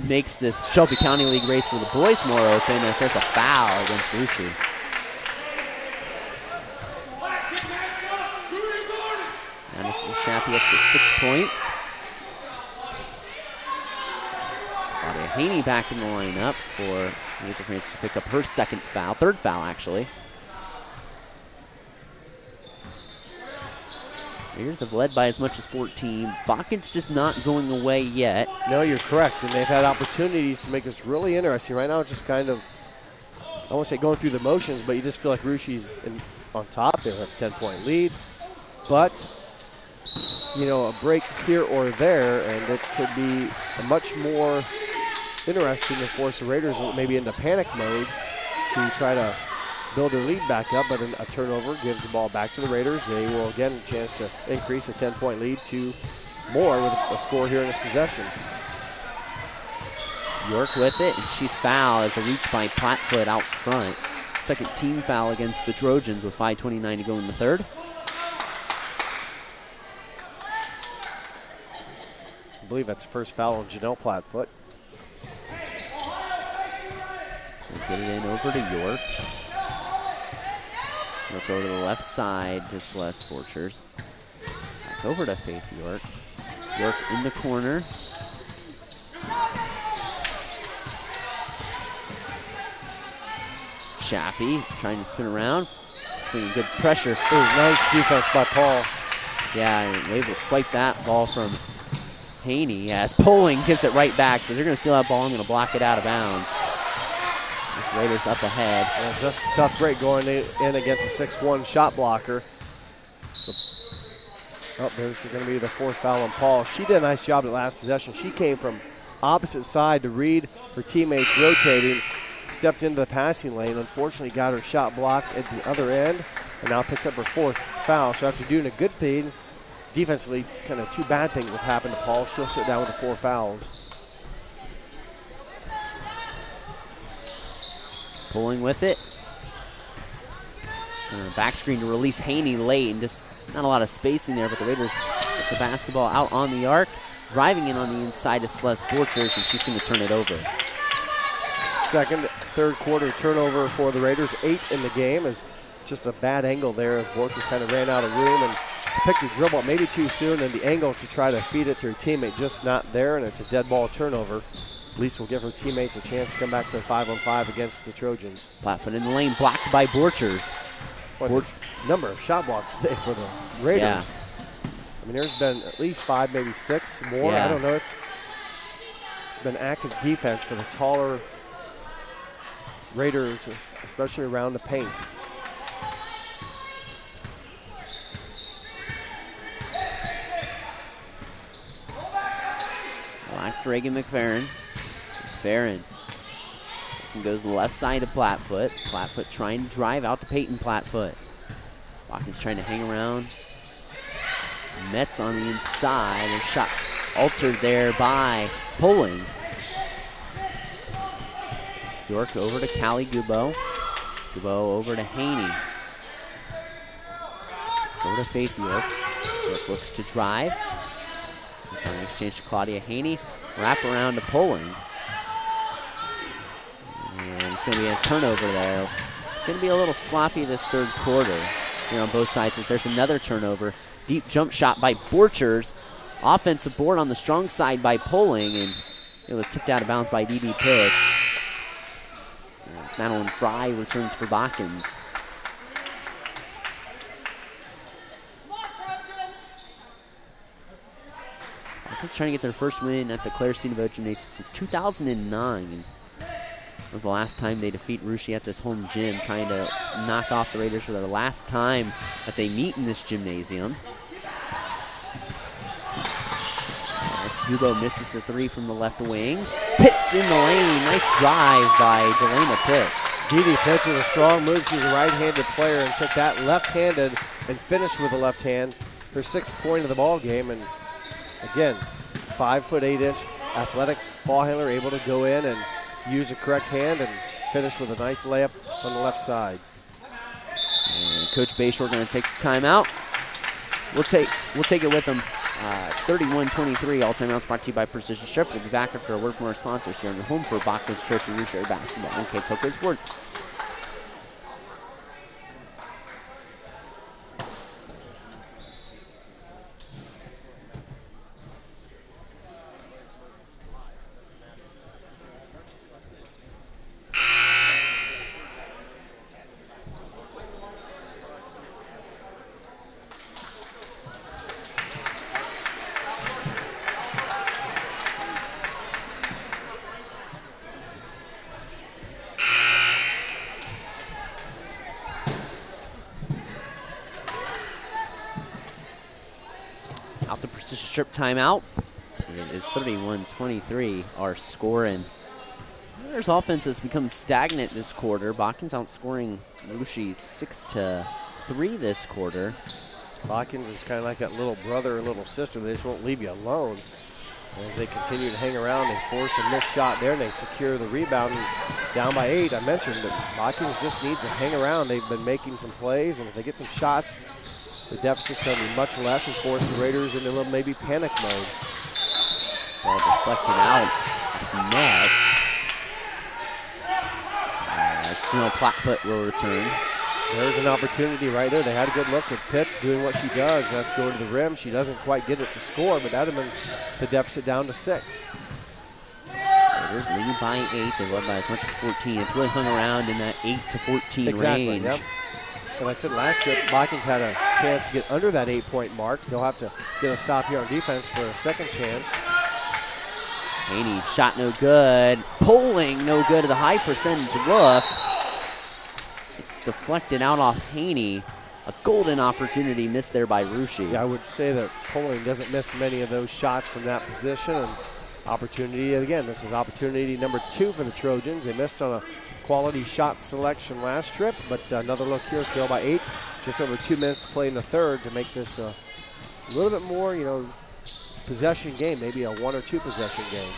makes this Shelby County League race for the boys more open, as there's a foul against Russia. Madison Shappy up to 6 points. Claudia Haney back in the lineup for Hazel Francis to pick up her 2nd foul, 3rd foul actually. Raiders have led by as much as 14. Botkins just not going away yet. No, you're correct, and they've had opportunities to make this really interesting. Right now it's just kind of, I won't say going through the motions, but you just feel like Russia's on top. They have a 10-point lead, but a break here or there, and it could be a much more interesting to force the Raiders maybe into panic mode to try to build their lead back up, but a turnover gives the ball back to the Raiders. They will again a chance to increase a 10-point lead to more with a score here in this possession. York with it, and she's fouled as a reach by Plattfoot out front. 2nd team foul against the Trojans with 5:29 to go in the 3rd. I believe that's the first foul on Janelle Plattfoot. So get it in over to York. York over to the left side to Celeste Borchers. Back over to Faith York. York in the corner. Shappy trying to spin around. It's been good pressure. Ooh, nice defense by Paul. Yeah, and able to swipe that ball from Haney as Poling gives it right back. So they're going to steal that ball and going to block it out of bounds. This Raiders up ahead. Yeah, just a tough break going in against a 6'1" shot blocker. There's going to be the 4th foul on Paul. She did a nice job at last possession. She came from opposite side to read her teammates rotating, stepped into the passing lane, unfortunately got her shot blocked at the other end, and now picks up her 4th foul. So after doing a good thing, defensively, kind of 2 bad things have happened to Paul. She'll sit down with the 4 fouls. Pulling with it. Back screen to release Haney late, and just not a lot of spacing there, but the Raiders get the basketball out on the arc, driving in on the inside to Celeste Borchers, and she's going to turn it over. 2nd, 3rd quarter turnover for the Raiders. 8 in the game is just a bad angle there as Borchers kind of ran out of room and picked her dribble up maybe too soon, and the angle to try to feed it to her teammate just not there, and it's a dead ball turnover. At least will give her teammates a chance to come back to 5-on-5 against the Trojans. Plattfoot in the lane, blocked by Borchers. Number of shot blocks today for the Raiders. Yeah. I mean, there's been at least 5, maybe 6 more. Yeah. I don't know. It's been active defense for the taller Raiders, especially around the paint. Black to Reagan McFerrin. McFerrin goes to the left side of Plattfoot. Plattfoot trying to drive out to Peyton Plattfoot. Botkins trying to hang around. Metz on the inside. A shot altered there by Poling. York over to Callie Gubbo. Gubbo over to Haney. Over to Faith York. York looks to drive. In exchange to Claudia Haney. Wrap around to Poling. And it's going to be a turnover there. It's going to be a little sloppy this 3rd quarter here on both sides, as there's another turnover. Deep jump shot by Borchers. offensive board on the strong side by Poling, and it was tipped out of bounds by D.D. Pitts. As Madeline Fry returns for Botkins. Botkins trying to get their first win at the Claire Cedeville Gymnasium since 2009. It was the last time they defeat Russia at this home gym, trying to knock off the Raiders for their last time that they meet in this gymnasium. As Dubo misses the three from the left wing. Pitts in the lane. Nice drive by Delana Pitts. Dee Pitts with a strong move. She's a right-handed player and took that left-handed and finished with a left hand. Her 6th point of the ball game. And again, 5'8" athletic ball handler, able to go in and use the correct hand and finish with a nice layup on the left side. And Coach Bayshore going to take the timeout. We'll take it with him. 31-23. All timeouts brought to you by Precision Strip. We'll be back after a word from our sponsors here on the home for Botkins Trojans Rouge Area basketball on KTLK Sports. Out the Precision Strip timeout. It is 31-23, our score. And Raiders' offense has become stagnant this quarter. Botkins outscoring Russia 6-3 this quarter. Botkins is kind of like that little brother or little sister. They just won't leave you alone. As they continue to hang around, they force a missed shot there, and they secure the rebound. And down by 8, I mentioned that Botkins just needs to hang around. They've been making some plays, and if they get some shots, the deficit's going to be much less and force the Raiders into a little maybe panic mode. Ball deflected out of net. Still Plattfoot will return. There's an opportunity right there. They had a good look at Pitts doing what she does. That's go to the rim. She doesn't quite get it to score, but that would have been the deficit down to 6. Raiders lead by 8. They led by as much as 14. It's really hung around in that 8 to 14 range. Yep. And like I said last trip, Botkins had a chance to get under that 8-point mark. They'll have to get a stop here on defense for a second chance. Haney shot no good. Poling no good to the high percentage look. Deflected out off Haney. A golden opportunity missed there by Russia. Yeah, I would say that Poling doesn't miss many of those shots from that position. And opportunity, again, this is opportunity number 2 for the Trojans. They missed on a quality shot selection last trip, but another look here, trail by 8. Just over 2 minutes to play in the third to make this a little bit more, possession game, maybe a 1 or 2 possession game.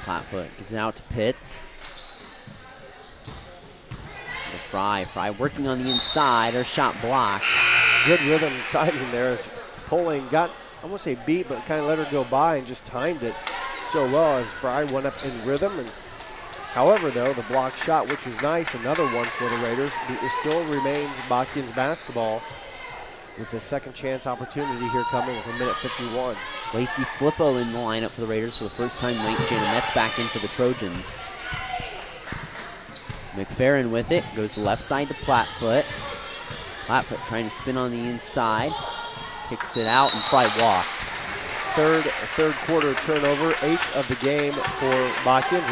Plattfoot gets it out to Pitts. Fry working on the inside. Her shot blocked. Good rhythm timing there as Poling got, I won't say beat, but kind of let her go by and just timed it so well as Fry went up in rhythm. And however, though, the block shot, which was nice, another one for the Raiders, it still remains Botkins basketball with the second chance opportunity here coming with 1:51. Lacey Flippo in the lineup for the Raiders for the first time late. Jana Metz back in for the Trojans. McFerrin with it, goes left side to Plattfoot. Plattfoot trying to spin on the inside. Kicks it out and Fry walked. Third quarter turnover, 8th of the game for Botkins.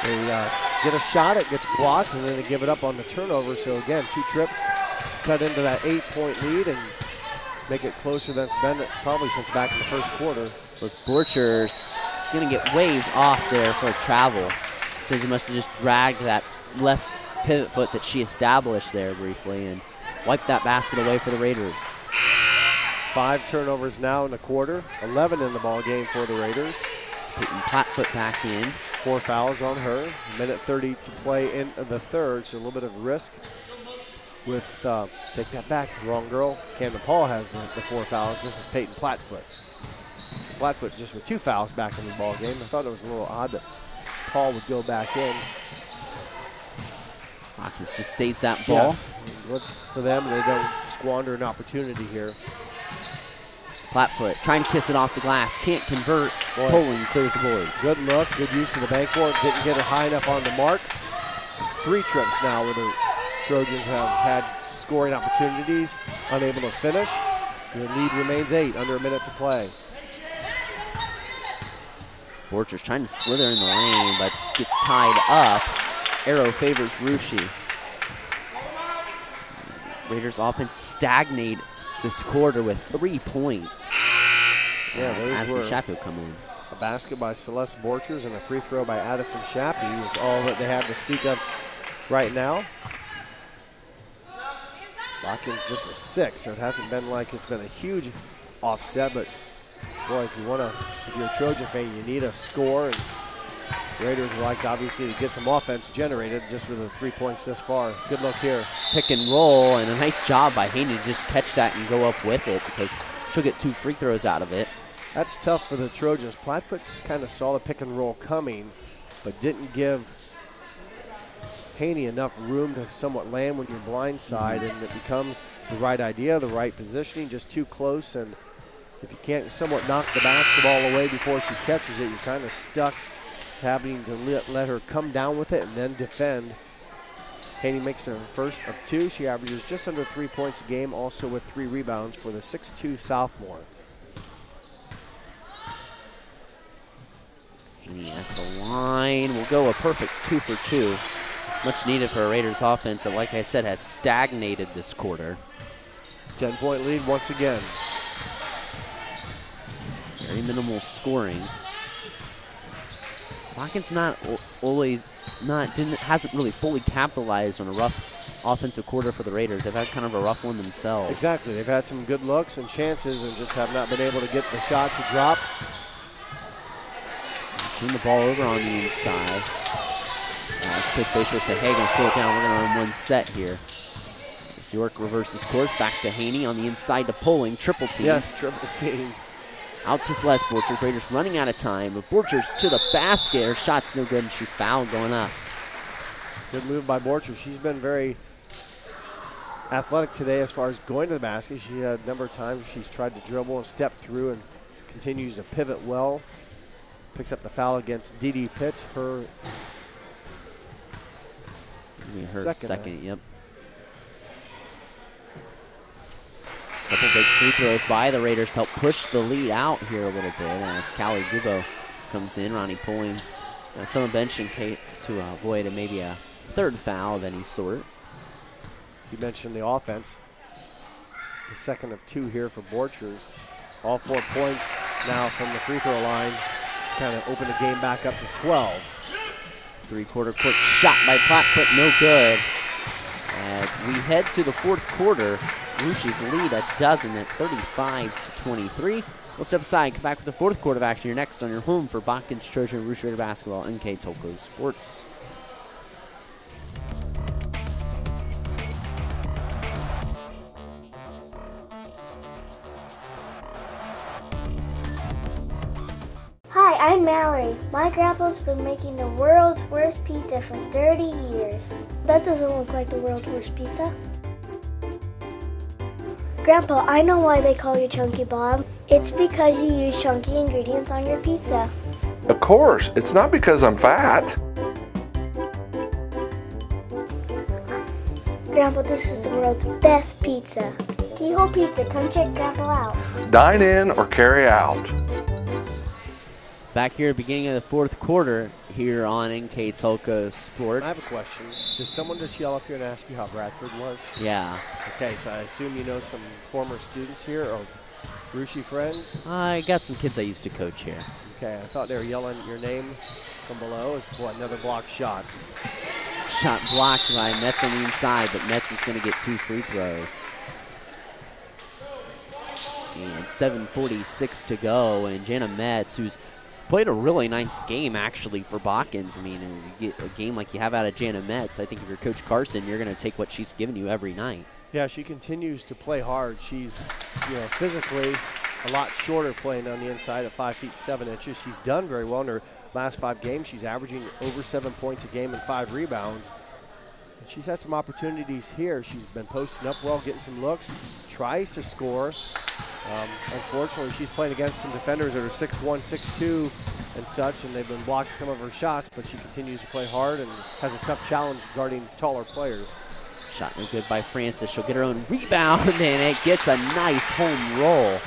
And they get a shot, it gets blocked, and then they give it up on the turnover. So again, 2 trips to cut into that 8-point lead and make it closer than it's been probably since back in the first quarter. Was Borcher's gonna get waved off there for a travel. So he must have just dragged that left pivot foot that she established there briefly and wiped that basket away for the Raiders. 5 turnovers now in the quarter, 11 in the ball game for the Raiders. Peyton Plattfoot back in. 4 fouls on her. 1:30 to play in the third, so a little bit of risk with, take that back, wrong girl. Camden Paul has the 4 fouls. This is Peyton Plattfoot. Plattfoot just with 2 fouls back in the ball game. I thought it was a little odd that Paul would go back in. Hawkins just saves that ball. Yes. Good for them. They don't squander an opportunity here. Flatfoot trying to kiss it off the glass. Can't convert. Poling clears the boards. Good look, good use of the bankboard. Didn't get it high enough on the mark. 3 trips now where the Trojans have had scoring opportunities, unable to finish. The lead remains 8, under a minute to play. Borchers trying to slither in the lane, but gets tied up. Arrow favors Russia. Raiders offense stagnates this quarter with 3 points. Yeah, as those Addison were Shapu come in. a basket by Celeste Borchers and a free throw by Addison Shappy is all that they have to speak of right now. Botkins just a 6, so it hasn't been like it's been a huge offset, but boy, if you're a Trojan fan, you need a score, and Raiders would like, obviously, to get some offense generated just with the 3 points this far. Good look here. Pick and roll, and a nice job by Haney to just catch that and go up with it because she'll get 2 free throws out of it. That's tough for the Trojans. Flatfoot kind of saw the pick and roll coming, but didn't give Haney enough room to somewhat land when you're blindside, and it becomes the right idea, the right positioning, just too close, and if you can't somewhat knock the basketball away before she catches it, you're kind of stuck to having to let her come down with it and then defend. Haney makes her first of 2. She averages just under 3 points a game, also with 3 rebounds for the 6'2 sophomore. Haney at the line will go a perfect 2 for 2. Much needed for a Raiders offense that, like I said, has stagnated this quarter. 10-point lead once again. Very minimal scoring. Botkins hasn't really fully capitalized on a rough offensive quarter for the Raiders. They've had kind of a rough one themselves. Exactly. They've had some good looks and chances and just have not been able to get the shot to drop. Turn the ball over on the inside. As Coach Bayshore said, hey, gonna slow it down. We're gonna run one set here. As York reverses course, back to Haney on the inside to Poling. Triple team. Yes, triple team. Out to Celeste Borchers. Raiders running out of time. But Borchers to the basket. Her shot's no good, and she's fouled going up. Good move by Borchers. She's been very athletic today as far as going to the basket. She had a number of times she's tried to dribble and step through and continues to pivot well. Picks up the foul against Dee Pitts. Her second, yep. Couple big free throws by the Raiders to help push the lead out here a little bit as Callie Gubo comes in. Ronnie Poling some bench in case to avoid maybe a 3rd foul of any sort. You mentioned the offense. The 2nd of 2 here for Borchers. All 4 points now from the free throw line to kind of open the game back up to 12. 3-quarter quick shot by Flatfoot, no good. As we head to the 4th quarter, Russia's lead a dozen at 35-23. We'll step aside, come back with the 4th quarter of action here next on your home for Botkins Trojan Rush Raider basketball, NK Tolko Sports. Hi, I'm Mallory. My grandpa's been making the world's worst pizza for 30 years. That doesn't look like the world's worst pizza. Grandpa, I know why they call you Chunky Bob. It's because you use chunky ingredients on your pizza. Of course, it's not because I'm fat. Grandpa, this is the world's best pizza. Keyhole Pizza, come check Grandpa out. Dine in or carry out. Back here at the beginning of the 4th quarter here on NK Tolko Sports. I have a question. Did someone just yell up here and ask you how Bradford was? Yeah. Okay, so I assume you know some former students here or Rushy friends? I got some kids I used to coach here. Okay, I thought they were yelling your name from below. It's another blocked shot. Shot blocked by Metz on the inside, but Metz is going to get 2 free throws. And 7:46 to go, and Jana Metz, who's played a really nice game, actually, for Botkins. I mean, you get a game like you have out of Jana Metz, I think if you're Coach Carson, you're going to take what she's given you every night. Yeah, she continues to play hard. She's, physically a lot shorter playing on the inside at 5 feet 7 inches. She's done very well in her last 5 games. She's averaging over 7 points a game and 5 rebounds. And she's had some opportunities here. She's been posting up well, getting some looks, tries to score, Unfortunately, she's playing against some defenders that are 6'1", 6'2", and such, and they've been blocking some of her shots, but she continues to play hard and has a tough challenge guarding taller players. Shot no good by Francis. She'll get her own rebound, and it gets a nice home roll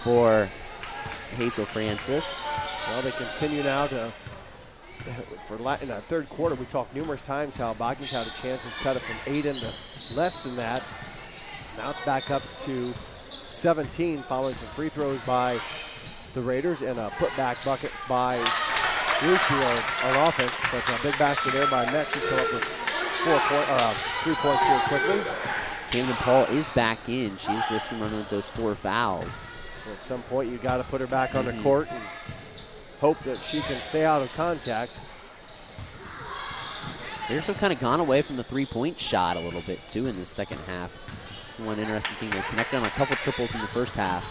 for Hazel Francis. Well, they continue now to, in that third quarter, we talked numerous times how Botkins had a chance to cut it from 8 into less than that. Now it's back up to 17 following some free throws by the Raiders and a putback bucket by Rushie on offense. But a big basket there by Met. She's come up with 3 points here quickly. Camden Paul is back in. She's risking running with those 4 fouls. At some point, you got to put her back on the court and hope that she can stay out of contact. They're still kind of gone away from the three-point shot a little bit, too, in the second half. One interesting thing, they connected on a couple triples in the first half.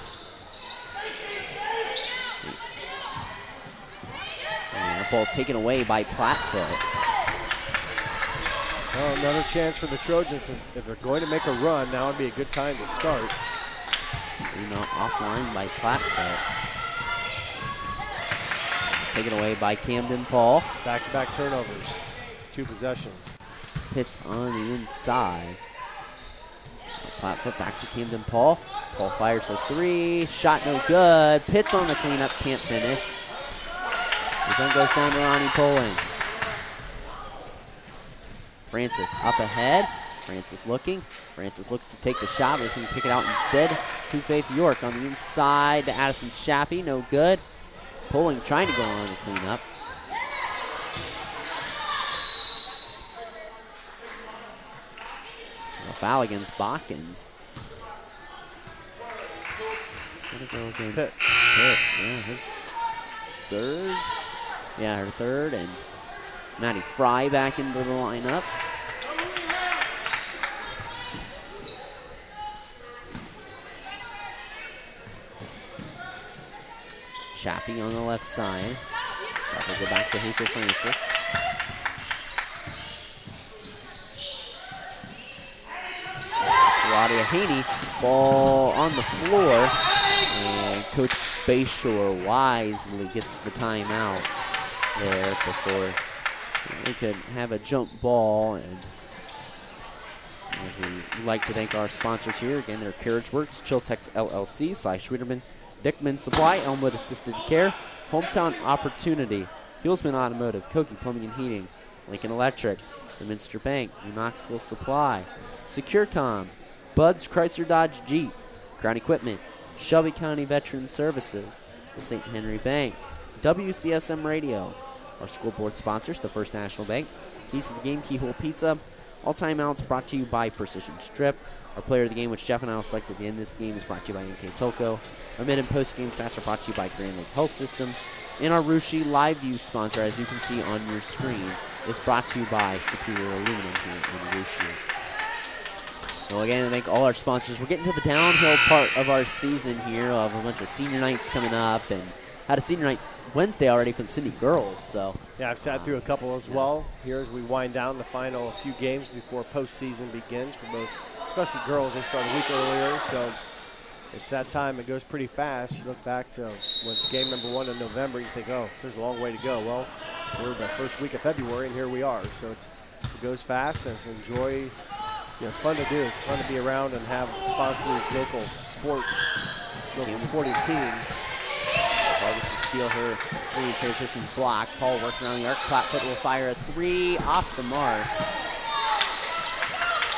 And the ball taken away by Plattfoot. Well, another chance for the Trojans. If they're going to make a run, now would be a good time to start. Offline by Plattfoot. Taken away by Camden Paul. Back-to-back turnovers. 2 possessions. Pitts on the inside. Plattfoot back to Camden Paul. Paul fires a 3. Shot no good. Pitts on the cleanup. Can't finish. The gun goes down to Ronnie Poling. Francis up ahead. Francis looking. Francis looks to take the shot, but he's going to kick it out instead to Faith York on the inside to Addison Shappy. No good. Poling trying to go on the cleanup. A foul against Botkins. Gonna go against Pitts. Yeah, her third. Yeah, her third, and Maddie Fry back into the lineup. Shappy on the left side. Shot will go back to Hazel Francis. Claudia Haney, ball on the floor, and Coach Bayshore wisely gets the timeout there before we could have a jump ball. And as we like to thank our sponsors here, again, they're Carriage Works, Chiltex LLC, /Schwieterman, Dickman Supply, Elmwood Assisted Care, Hometown Opportunity, Hulsman Automotive, Koki Plumbing and Heating, Lincoln Electric, the Minster Bank, New Knoxville Supply, SecureCom, Bud's Chrysler Dodge Jeep, Crown Equipment, Shelby County Veteran Services, the St. Henry Bank, WCSM Radio, our school board sponsors, the First National Bank, Keys to the Game, Keyhole Pizza, all timeouts brought to you by Precision Strip. Our player of the game, which Jeff and I will select at the end of this game, is brought to you by NK Tolco. Our mid and post game stats are brought to you by Grand Lake Health Systems. And our Rushi Live View sponsor, as you can see on your screen, is brought to you by Superior Aluminum here in Rushi. Well, again, I thank all our sponsors. We're getting to the downhill part of our season here of a bunch of senior nights coming up, and had a senior night Wednesday already for the Cindy girls. So yeah, I've sat through a couple as well here as we wind down the final few games before postseason begins for both, especially girls. They start a week earlier, so it's that time. It goes pretty fast. You look back to when it's game number 1 in November, you think, oh, there's a long way to go. Well, we're the first week of February, and here we are. So it goes fast, and it's enjoy. It's fun to do. It's fun to be around and have sponsors, local sports, local sporting teams. Paul gets to steal her early transition block. Paul working around the arc. Plattfoot will fire a 3 off the mark.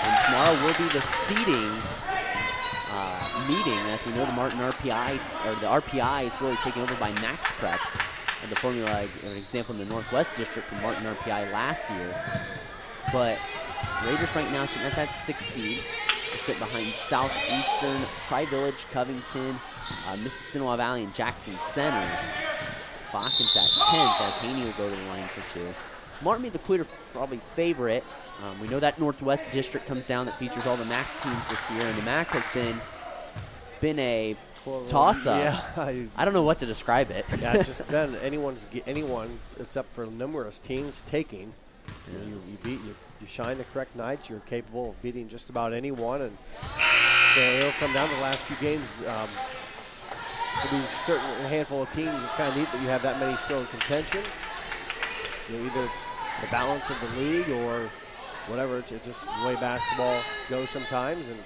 And tomorrow will be the seeding meeting. As we know, the Martin RPI, or the RPI, is really taken over by Max Preps. And the formula, an example in the Northwest District from Martin RPI last year. But Raiders right now sitting at that 6th seed. They're sitting behind Southeastern, Tri-Village, Covington, Mississinawa Valley, and Jackson Center. Botkins at 10th as Haney will go to the line for 2. Martin made the clear probably favorite. We know that Northwest District comes down that features all the MAC teams this year, and the MAC has been a toss-up. Yeah, I don't know what to describe it. Yeah, it's just been anyone. It's up for numerous teams taking. You shine the correct nights. You're capable of beating just about anyone, and So it'll come down to the last few games. For these certain handful of teams, it's kind of neat that you have that many still in contention. Either it's the balance of the league or whatever. It's just the way basketball goes sometimes, and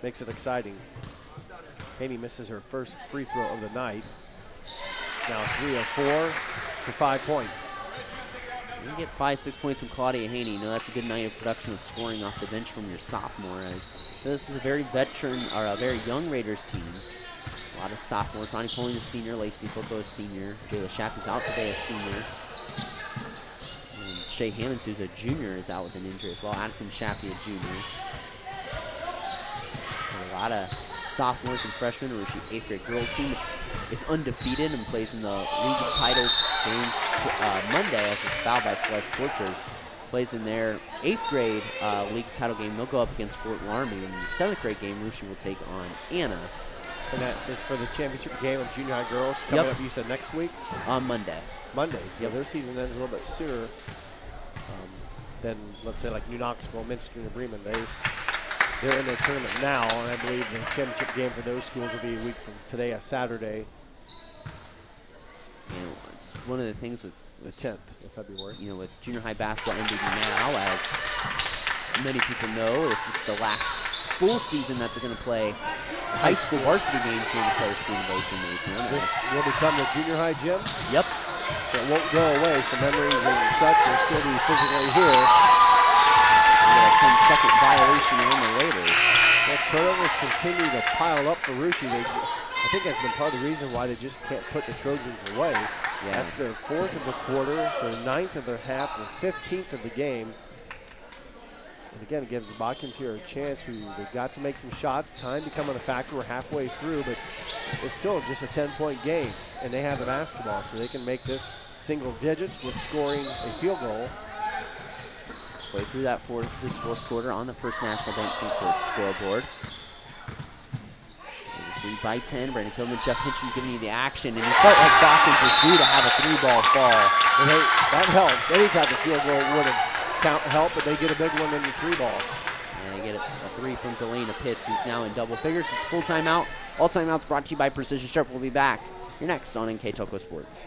makes it exciting. Haney misses her first free throw of the night. Now 3 of 4 for 5 points. You can get 5-6 points from Claudia Haney. You know that's a good night of production of scoring off the bench from your sophomore. As this is a very veteran or a very young Raiders team. A lot of sophomores. Ronnie Poling is senior. Lacey Foco is senior. Jayla Shappy's out today as senior. And Shay Hammonds, who's a junior, is out with an injury as well. Addison Shappy, a junior. And a lot of sophomores and freshmen. Rushi 8th grade girls team, which is undefeated and plays in the league title game Monday as it's fouled by Celeste Torchers. Plays in their 8th grade league title game. They'll go up against Fort Laramie. In the 7th grade game, Rushi will take on Anna. And that is for the championship game of junior high girls coming up, you said, next week? On Monday. Monday. So their season ends a little bit sooner than, let's say, like New Knoxville, Minster, and Bremen. They're in their tournament now, and I believe the championship game for those schools will be a week from today, a Saturday. You know, it's one of the things with the 10th of February. You know, with junior high basketball ending now, as many people know, this is the last full season that they're going to play high school varsity games here in the Coliseum of Gymnasium. This will become the junior high gym? Yep. So it won't go away, so memories and such will still be physically here. We got a 10-second violation on the Raiders. Well, turnovers continue to pile up for Rushi. I think that's been part of the reason why they just can't put the Trojans away. Yeah. That's their 4th of the quarter, their 9th of their half, their 15th of the game. And again, it gives the Botkins here a chance they've got to make some shots. Time becoming a factor. We're halfway through, but it's still just a 10-point game, and they have the basketball, so they can make this single digits with scoring a field goal. Play through that this fourth quarter on the First National Bank Conference scoreboard. Raiders lead by 10. Brandon Coleman, Jeff Hinchin giving you the action, and you felt like Botkins was due to have a 3-ball fall. And that helps. Any type of field goal would have help, but they get a big one in the 3-ball. And they get a 3 from Delana Pitts, who's now in double figures. It's full timeout. All timeouts brought to you by Precision Sharp. We'll be back. You're next on NK Toko Sports.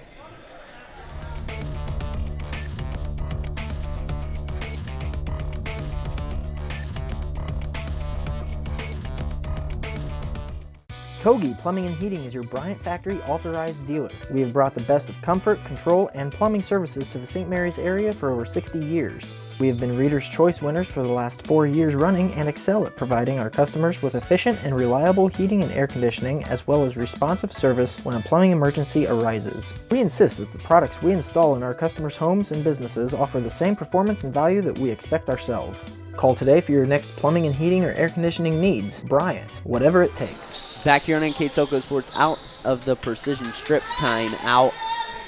Kogi Plumbing and Heating is your Bryant Factory authorized dealer. We have brought the best of comfort, control, and plumbing services to the St. Mary's area for over 60 years. We have been Reader's Choice winners for the last 4 years running and excel at providing our customers with efficient and reliable heating and air conditioning, as well as responsive service when a plumbing emergency arises. We insist that the products we install in our customers' homes and businesses offer the same performance and value that we expect ourselves. Call today for your next plumbing and heating or air conditioning needs. Bryant, whatever it takes. Back here on NK Toko Sports, out of the Precision Strip timeout.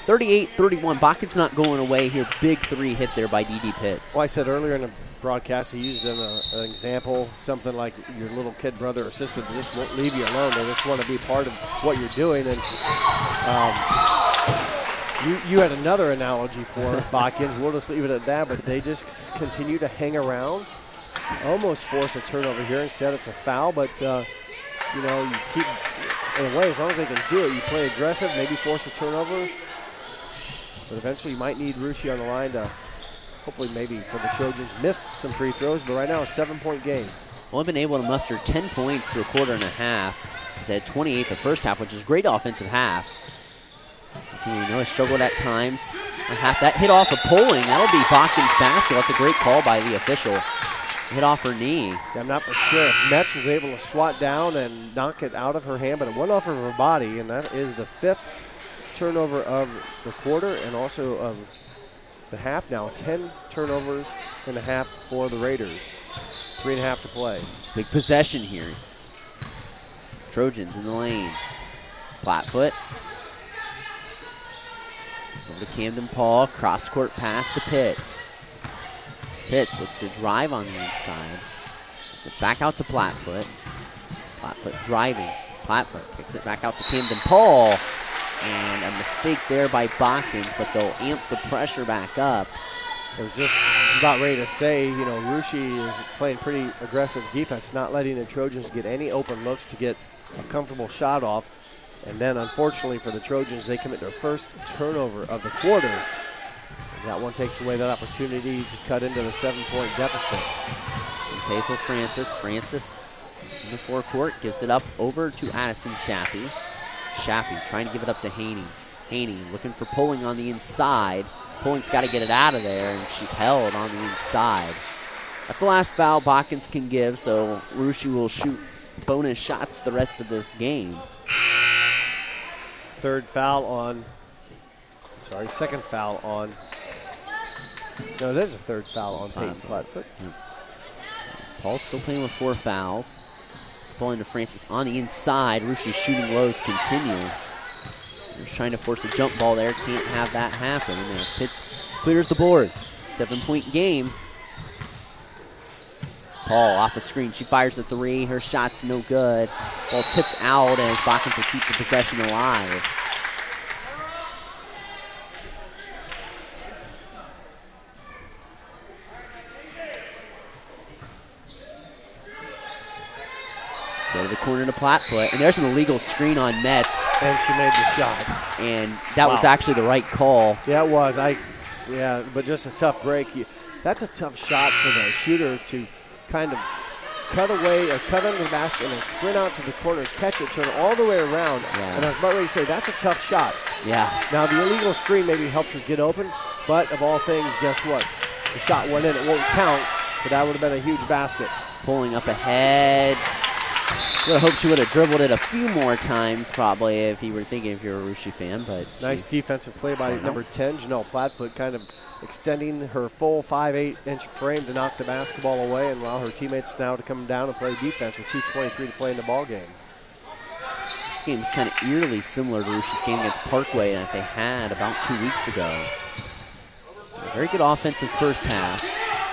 38-31. Botkins not going away here. Big 3 hit there by D.D. Pitts. Well, I said earlier in the broadcast, he used an example, something like your little kid brother or sister that just won't leave you alone. They just want to be part of what you're doing. And you had another analogy for Botkins. We'll just leave it at that, but they just continue to hang around, almost force a turnover here. Instead, it's a foul, but you know, you keep, in a way, as long as they can do it, you play aggressive, maybe force a turnover. But eventually you might need Rushi on the line to hopefully maybe for the Trojans miss some free throws. But right now, a 7-point game. Well, I've been able to muster 10 points through a quarter and a half. They had 28 the first half, which is great offensive half. You know, struggled at times. That hit off of Poling. That'll be Botkins basketball. That's a great call by the official. Hit off her knee. Yeah, I'm not for sure if Metz was able to swat down and knock it out of her hand, but it went off of her body, and that is the 5th turnover of the quarter and also of the half now. 10 turnovers in a half for the Raiders. 3.5 to play. Big possession here. Trojans in the lane. Flatfoot. Over to Camden Paul. Cross-court pass to Pitts. Pitts looks to drive on the inside. So back out to Flatfoot. Flatfoot driving. Flatfoot kicks it back out to Camden Paul. And a mistake there by Botkins, but they'll amp the pressure back up. I was just about ready to say, Russia is playing pretty aggressive defense, not letting the Trojans get any open looks to get a comfortable shot off. And then, unfortunately for the Trojans, they commit their first turnover of the quarter, as that one takes away that opportunity to cut into the 7-point deficit. Here's Hazel Francis. Francis in the forecourt gives it up over to Addison Shappy. Shappy trying to give it up to Haney. Haney looking for Pulling on the inside. Pulling's got to get it out of there, and she's held on the inside. That's the last foul Botkins can give, so Russia will shoot bonus shots the rest of this game. Second foul on. No, there's a third foul on Peyton Plattfoot. Yep. Paul's still playing with 4 fouls. Pulling to Francis on the inside. Russia's shooting lows continue. He's trying to force a jump ball there. Can't have that happen. And as Pitts clears the boards. 7-point game. Paul off the screen. She fires a 3. Her shot's no good. Ball tipped out as Botkins will keep the possession alive. Go to the corner to Plattfoot, and there's an illegal screen on Metz. And she made the shot. And that was actually the right call. Yeah, it was. But just a tough break. That's a tough shot for the shooter to kind of cut away or cut under the basket and then sprint out to the corner, catch it, turn all the way around. Yeah. And I was about ready to say, that's a tough shot. Yeah. Now, the illegal screen maybe helped her get open, but of all things, guess what? The shot went in. It won't count, but that would have been a huge basket. Pulling up ahead. I would have hoped she would have dribbled it a few more times, probably, if you were a Russia fan. But nice defensive play by number 10, Janelle Plattfoot, kind of extending her full 5'8" frame to knock the basketball away and allow her teammates now to come down and play defense with 2:23 to play in the ball game. This game is kind of eerily similar to Russia's game against Parkway that they had about 2 weeks ago. A very good offensive first half.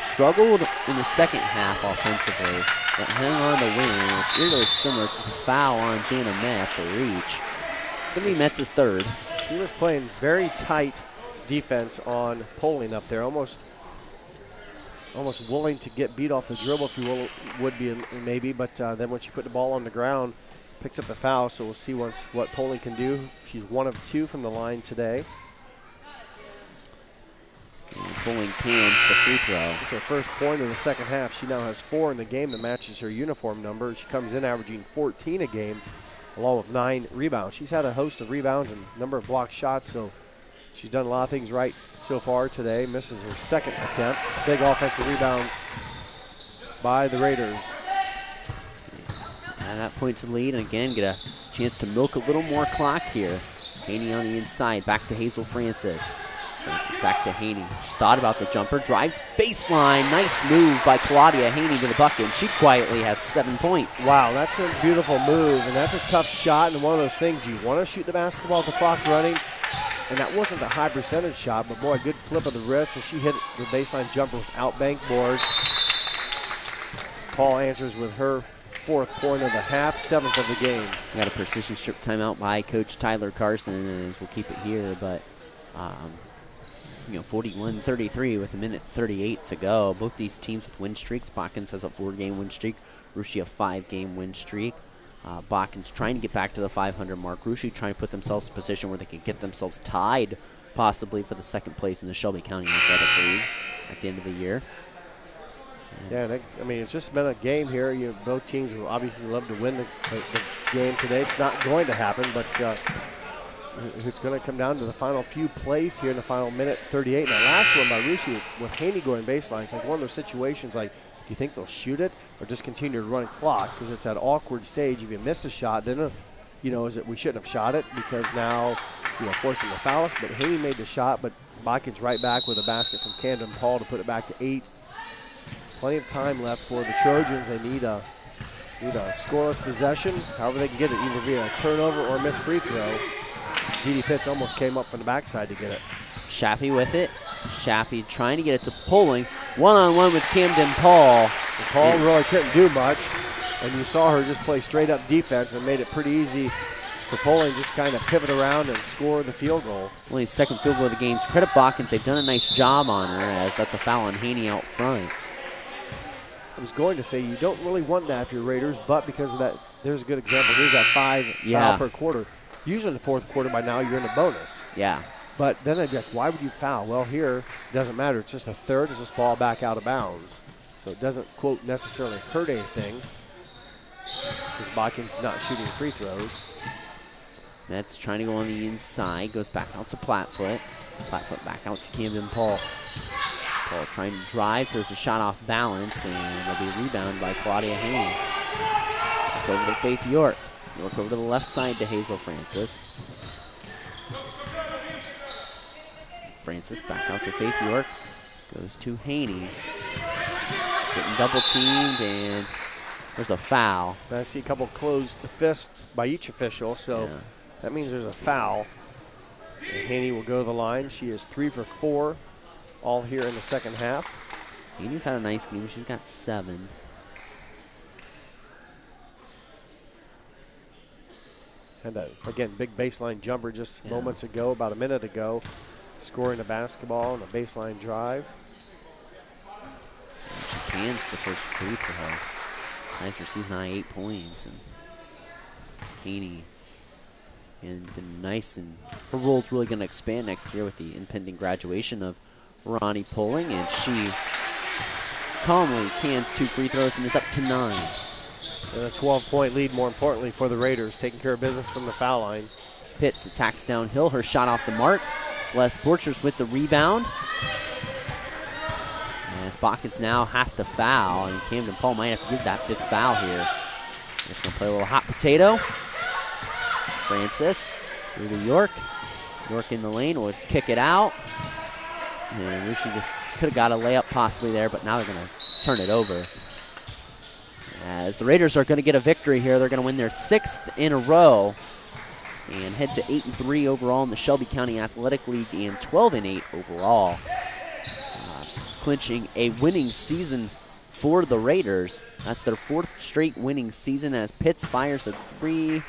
Struggled in the second half offensively, but hung on to win. It's eerily similar. It's just a foul on Jana Metz, a reach. It's going to be Metz's third. She was playing very tight defense on Poling up there, almost willing to get beat off the dribble, if you will, would be maybe, but then when she put the ball on the ground, picks up the foul, so we'll see what Poling can do. She's 1 of 2 from the line today. Pulling cans the free throw. It's her first point of the second half. She now has 4 in the game that matches her uniform number. She comes in averaging 14 a game, along with 9 rebounds. She's had a host of rebounds and a number of blocked shots, so she's done a lot of things right so far today. Misses her second attempt. Big offensive rebound by the Raiders. And that point to lead, and again, get a chance to milk a little more clock here. Haney on the inside, back to Hazel Francis. Francis back to Haney. She thought about the jumper, drives baseline. Nice move by Claudia Haney to the bucket. She quietly has 7 points. Wow, that's a beautiful move, and that's a tough shot, and one of those things you want to shoot the basketball with the clock running, and that wasn't a high percentage shot, but boy, a good flip of the wrist, and she hit the baseline jumper without bank boards. Paul answers with her 4th point of the half, 7th of the game. We got a precision strip timeout by Coach Tyler Carson, and we'll keep it here, but 41-33 with 1:38 to go. Both these teams with win streaks. Botkins has a 4-game win streak. Russia a 5-game win streak. Botkins trying to get back to the 500 mark. Russia trying to put themselves in a position where they can get themselves tied, possibly for the 2nd place in the Shelby County Athletic League at the end of the year. Yeah, it's just been a game here. Both teams will obviously love to win the game today. It's not going to happen, but it's going to come down to the final few plays here in the final minute 38. And that last one by Russia with Haney going baseline, it's like one of those situations like, do you think they'll shoot it or just continue to run clock? Because it's that awkward stage. If you miss a shot, then, is it we shouldn't have shot it because now, forcing the foul. But Haney made the shot, but Botkins right back with a basket from Camden Paul to put it back to 8. Plenty of time left for the Trojans. They need a scoreless possession, however they can get it, either via a turnover or a missed free throw. Dee Pitts almost came up from the backside to get it. Shappy with it. Shappy trying to get it to Pulling. One-on-one with Camden Paul. And Paul really couldn't do much, and you saw her just play straight-up defense and made it pretty easy for Poling just kind of pivot around and score the field goal. Only second field goal of the game. Credit Botkins. They've done a nice job on her, as that's a foul on Haney out front. I was going to say you don't really want that if you're Raiders, but because of that, there's a good example. There's that 5 foul per quarter. Usually in the fourth quarter by now you're in a bonus. Yeah. But then I'd be like, why would you foul? Well, here it doesn't matter. It's just a third. It's just ball back out of bounds. So it doesn't, quote, necessarily hurt anything because Botkins not shooting free throws. That's trying to go on the inside. Goes back out to Plattfoot. Plattfoot back out to Camden Paul. Paul trying to drive, throws a shot off balance, and it'll be rebounded by Claudia Haney. Back over to Faith York. York over to the left side to Hazel Francis. Francis back out to Faith York. Goes to Haney. Getting double teamed, and there's a foul. I see a couple closed fists by each official, so that means there's a foul. And Haney will go to the line. She is 3 for 4, all here in the second half. Haney's had a nice game. She's got 7. And that, again, big baseline jumper just moments ago, about a minute ago, scoring a basketball and a baseline drive. And she cans the first free throw. Nice for season high 8 points. And Haney and been nice, and her role's really going to expand next year with the impending graduation of Ronnie Poling, and she calmly cans 2 free throws and is up to 9. And a 12-point lead, more importantly, for the Raiders, taking care of business from the foul line. Pitts attacks downhill. Her shot off the mark. Celeste Borchers with the rebound. As Botkins now has to foul, and Camden Paul might have to give that 5th foul here. Just going to play a little hot potato. Francis through to York. York in the lane. Will just kick it out. And Rushi just could have got a layup possibly there, but now they're going to turn it over. As the Raiders are going to get a victory here. They're going to win their 6th in a row and head to 8-3 overall in the Shelby County Athletic League and 12-8 overall. Clinching a winning season for the Raiders. That's their 4th straight winning season as Pitts fires a 3.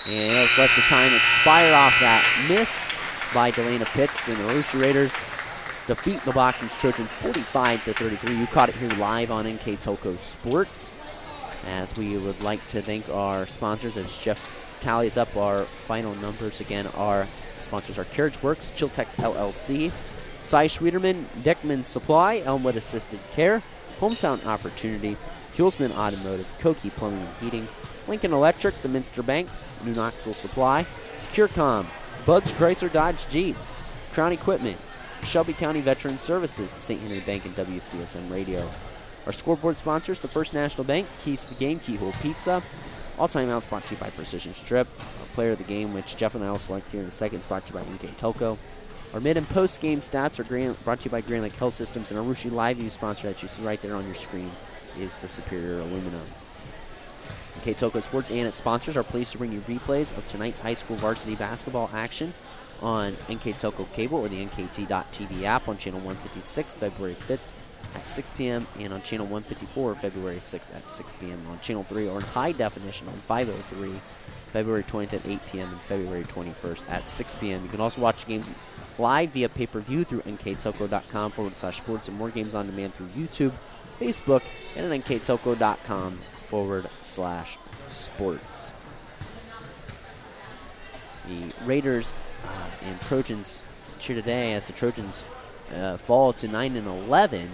And let's let the time expire off that miss by Delana Pitts, and the Arusha Raiders defeat the Botkins Trojans 45-33. You caught it here live on NK Telco Sports. As we would like to thank our sponsors, as Jeff tallies up our final numbers again. Our sponsors are Carriage Works, Chiltex LLC, Cy Schwederman, Deckman Supply, Elmwood Assisted Care, Hometown Opportunity, Hulsman Automotive, Koki Plumbing and Heating, Lincoln Electric, the Minster Bank, New Knoxville Supply, SecureCom, Bud's Chrysler Dodge Jeep, Crown Equipment, Shelby County Veteran Services, the St. Henry Bank, and WCSM Radio. Our scoreboard sponsors, the First National Bank, Keys to the Game, Keyhole Pizza, All Timeouts brought to you by Precision Strip, our player of the game, which Jeff and I will select here in a second, is brought to you by NK Telco. Our mid and post game stats are brought to you by Grand Lake Health Systems, and our Rushi Live View sponsor that you see right there on your screen is the Superior Aluminum. NK Telco Sports and its sponsors are pleased to bring you replays of tonight's high school varsity basketball action on NK Telco Cable or the NKT.TV app on Channel 156 February 5th at 6 p.m. and on Channel 154 February 6th at 6 p.m. on Channel 3 or in high definition on 503 February 20th at 8 p.m. and February 21st at 6 p.m. You can also watch games live via pay-per-view through nktelco.com/sports and more games on demand through YouTube, Facebook, and at nktelco.com/sports. The Raiders and Trojans cheer today as the Trojans fall to 9-11.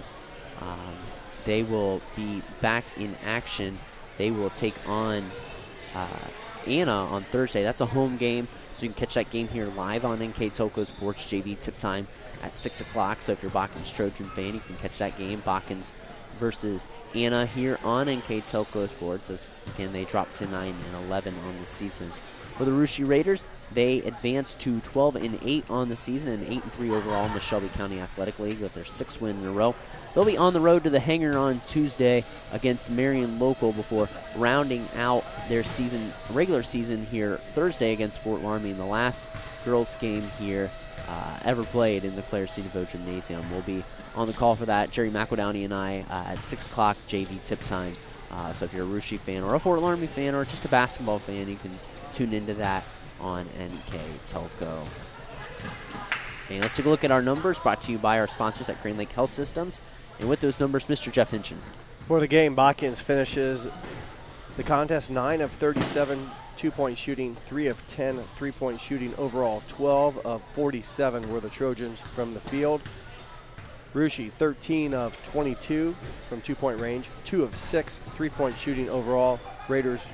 They will be back in action. They will take on Anna on Thursday. That's a home game, so you can catch that game here live on NK Telco Sports JV tip time at 6 o'clock. So if you're a Botkins Trojan fan, you can catch that game, Botkins versus Anna, here on NK Telco Sports, as again they dropped to 9-11 on the season. For the Rushi Raiders, they advanced to 12-8 on the season and 8-3 overall in the Shelby County Athletic League with their 6th win in a row. They'll be on the road to the Hangar on Tuesday against Marion Local before rounding out their regular season here Thursday against Fort Laramie in the last girls game here ever played in the Claire C. DeVoe Gymnasium. We'll be on the call for that, Jerry McEldowney and I, at 6 o'clock JV tip time. So if you're a Rushi fan or a Fort Laramie fan or just a basketball fan, you can tune into that on NK Telco. And let's take a look at our numbers brought to you by our sponsors at Crane Lake Health Systems. And with those numbers, Mr. Jeff Hinchin. For the game, Botkins finishes the contest 9 of 37 2-point shooting, 3 of 10 3-point shooting. Overall, 12 of 47 were the Trojans from the field. Russia, 13 of 22 from 2-point range, 2 of 6 3-point shooting overall. Raiders,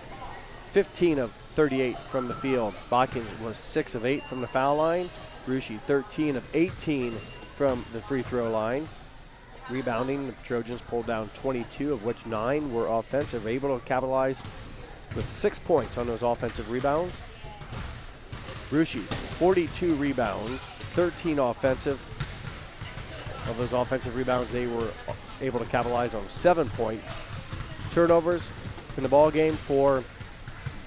15 of 38 from the field. Botkins was 6 of 8 from the foul line. Russia, 13 of 18 from the free throw line. Rebounding, the Trojans pulled down 22, of which 9 were offensive, able to capitalize with 6 points on those offensive rebounds. Russia, 42 rebounds, 13 offensive. Of those offensive rebounds, they were able to capitalize on 7 points. Turnovers in the ball game for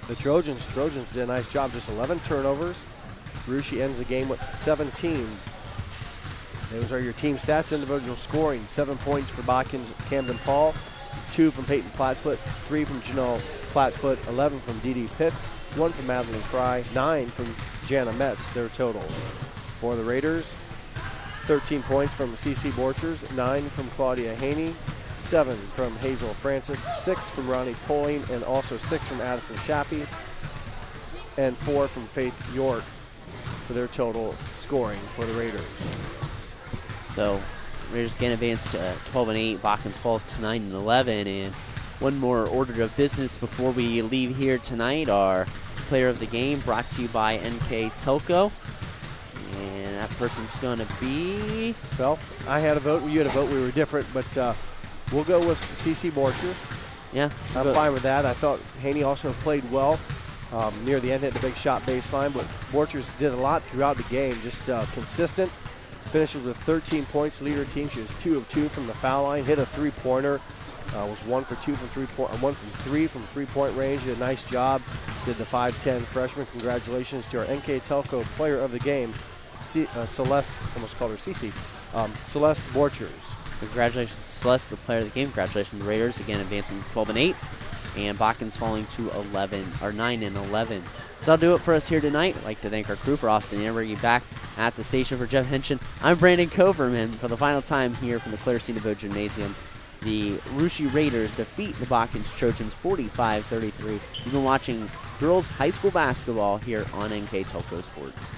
the Trojans. Trojans did a nice job, just 11 turnovers. Russia ends the game with 17. Those are your team stats. Individual scoring, 7 points for Botkins Camden Paul, 2 from Peyton Plattfoot, 3 from Janelle Plattfoot, 11 from Dee Dee Pitts, 1 from Madeline Fry, 9 from Jana Metz, their total. For the Raiders, 13 points from CC Borchers, 9 from Claudia Haney, 7 from Hazel Francis, 6 from Ronnie Poling, and also 6 from Addison Shappy, and 4 from Faith York for their total scoring for the Raiders. So Raiders again advance to 12-8. Botkins falls to 9-11. And one more order of business before we leave here tonight. Our player of the game brought to you by NK Telco. And that person's going to be... Well, I had a vote. You had a vote. We were different, but we'll go with CC Borchers. Yeah. I'm fine with that. I thought Haney also played well near the end, hit the big shot baseline, but Borchers did a lot throughout the game, just consistent. Finishes with 13 points, leader team. She was 2 of 2 from the foul line, hit a three-pointer, was 1 for 2 from 1 from 3 from three-point range. Did a nice job. Did the 5'10" freshman. Congratulations to our NK Telco player of the game, Celeste. Almost called her Cece. Celeste Borchers. Congratulations to Celeste, the player of the game. Congratulations to the Raiders again advancing 12-8, and Botkins falling to 9-11. So that'll do it for us here tonight. I'd like to thank our crew for Austin and bringing you back at the station. For Jeff Hinchin, I'm Brandon Coverman. For the final time here from the Claire C. DeVoe Gymnasium, the Russia Raiders defeat the Botkins Trojans 45-33. You've been watching girls high school basketball here on NK Telco Sports.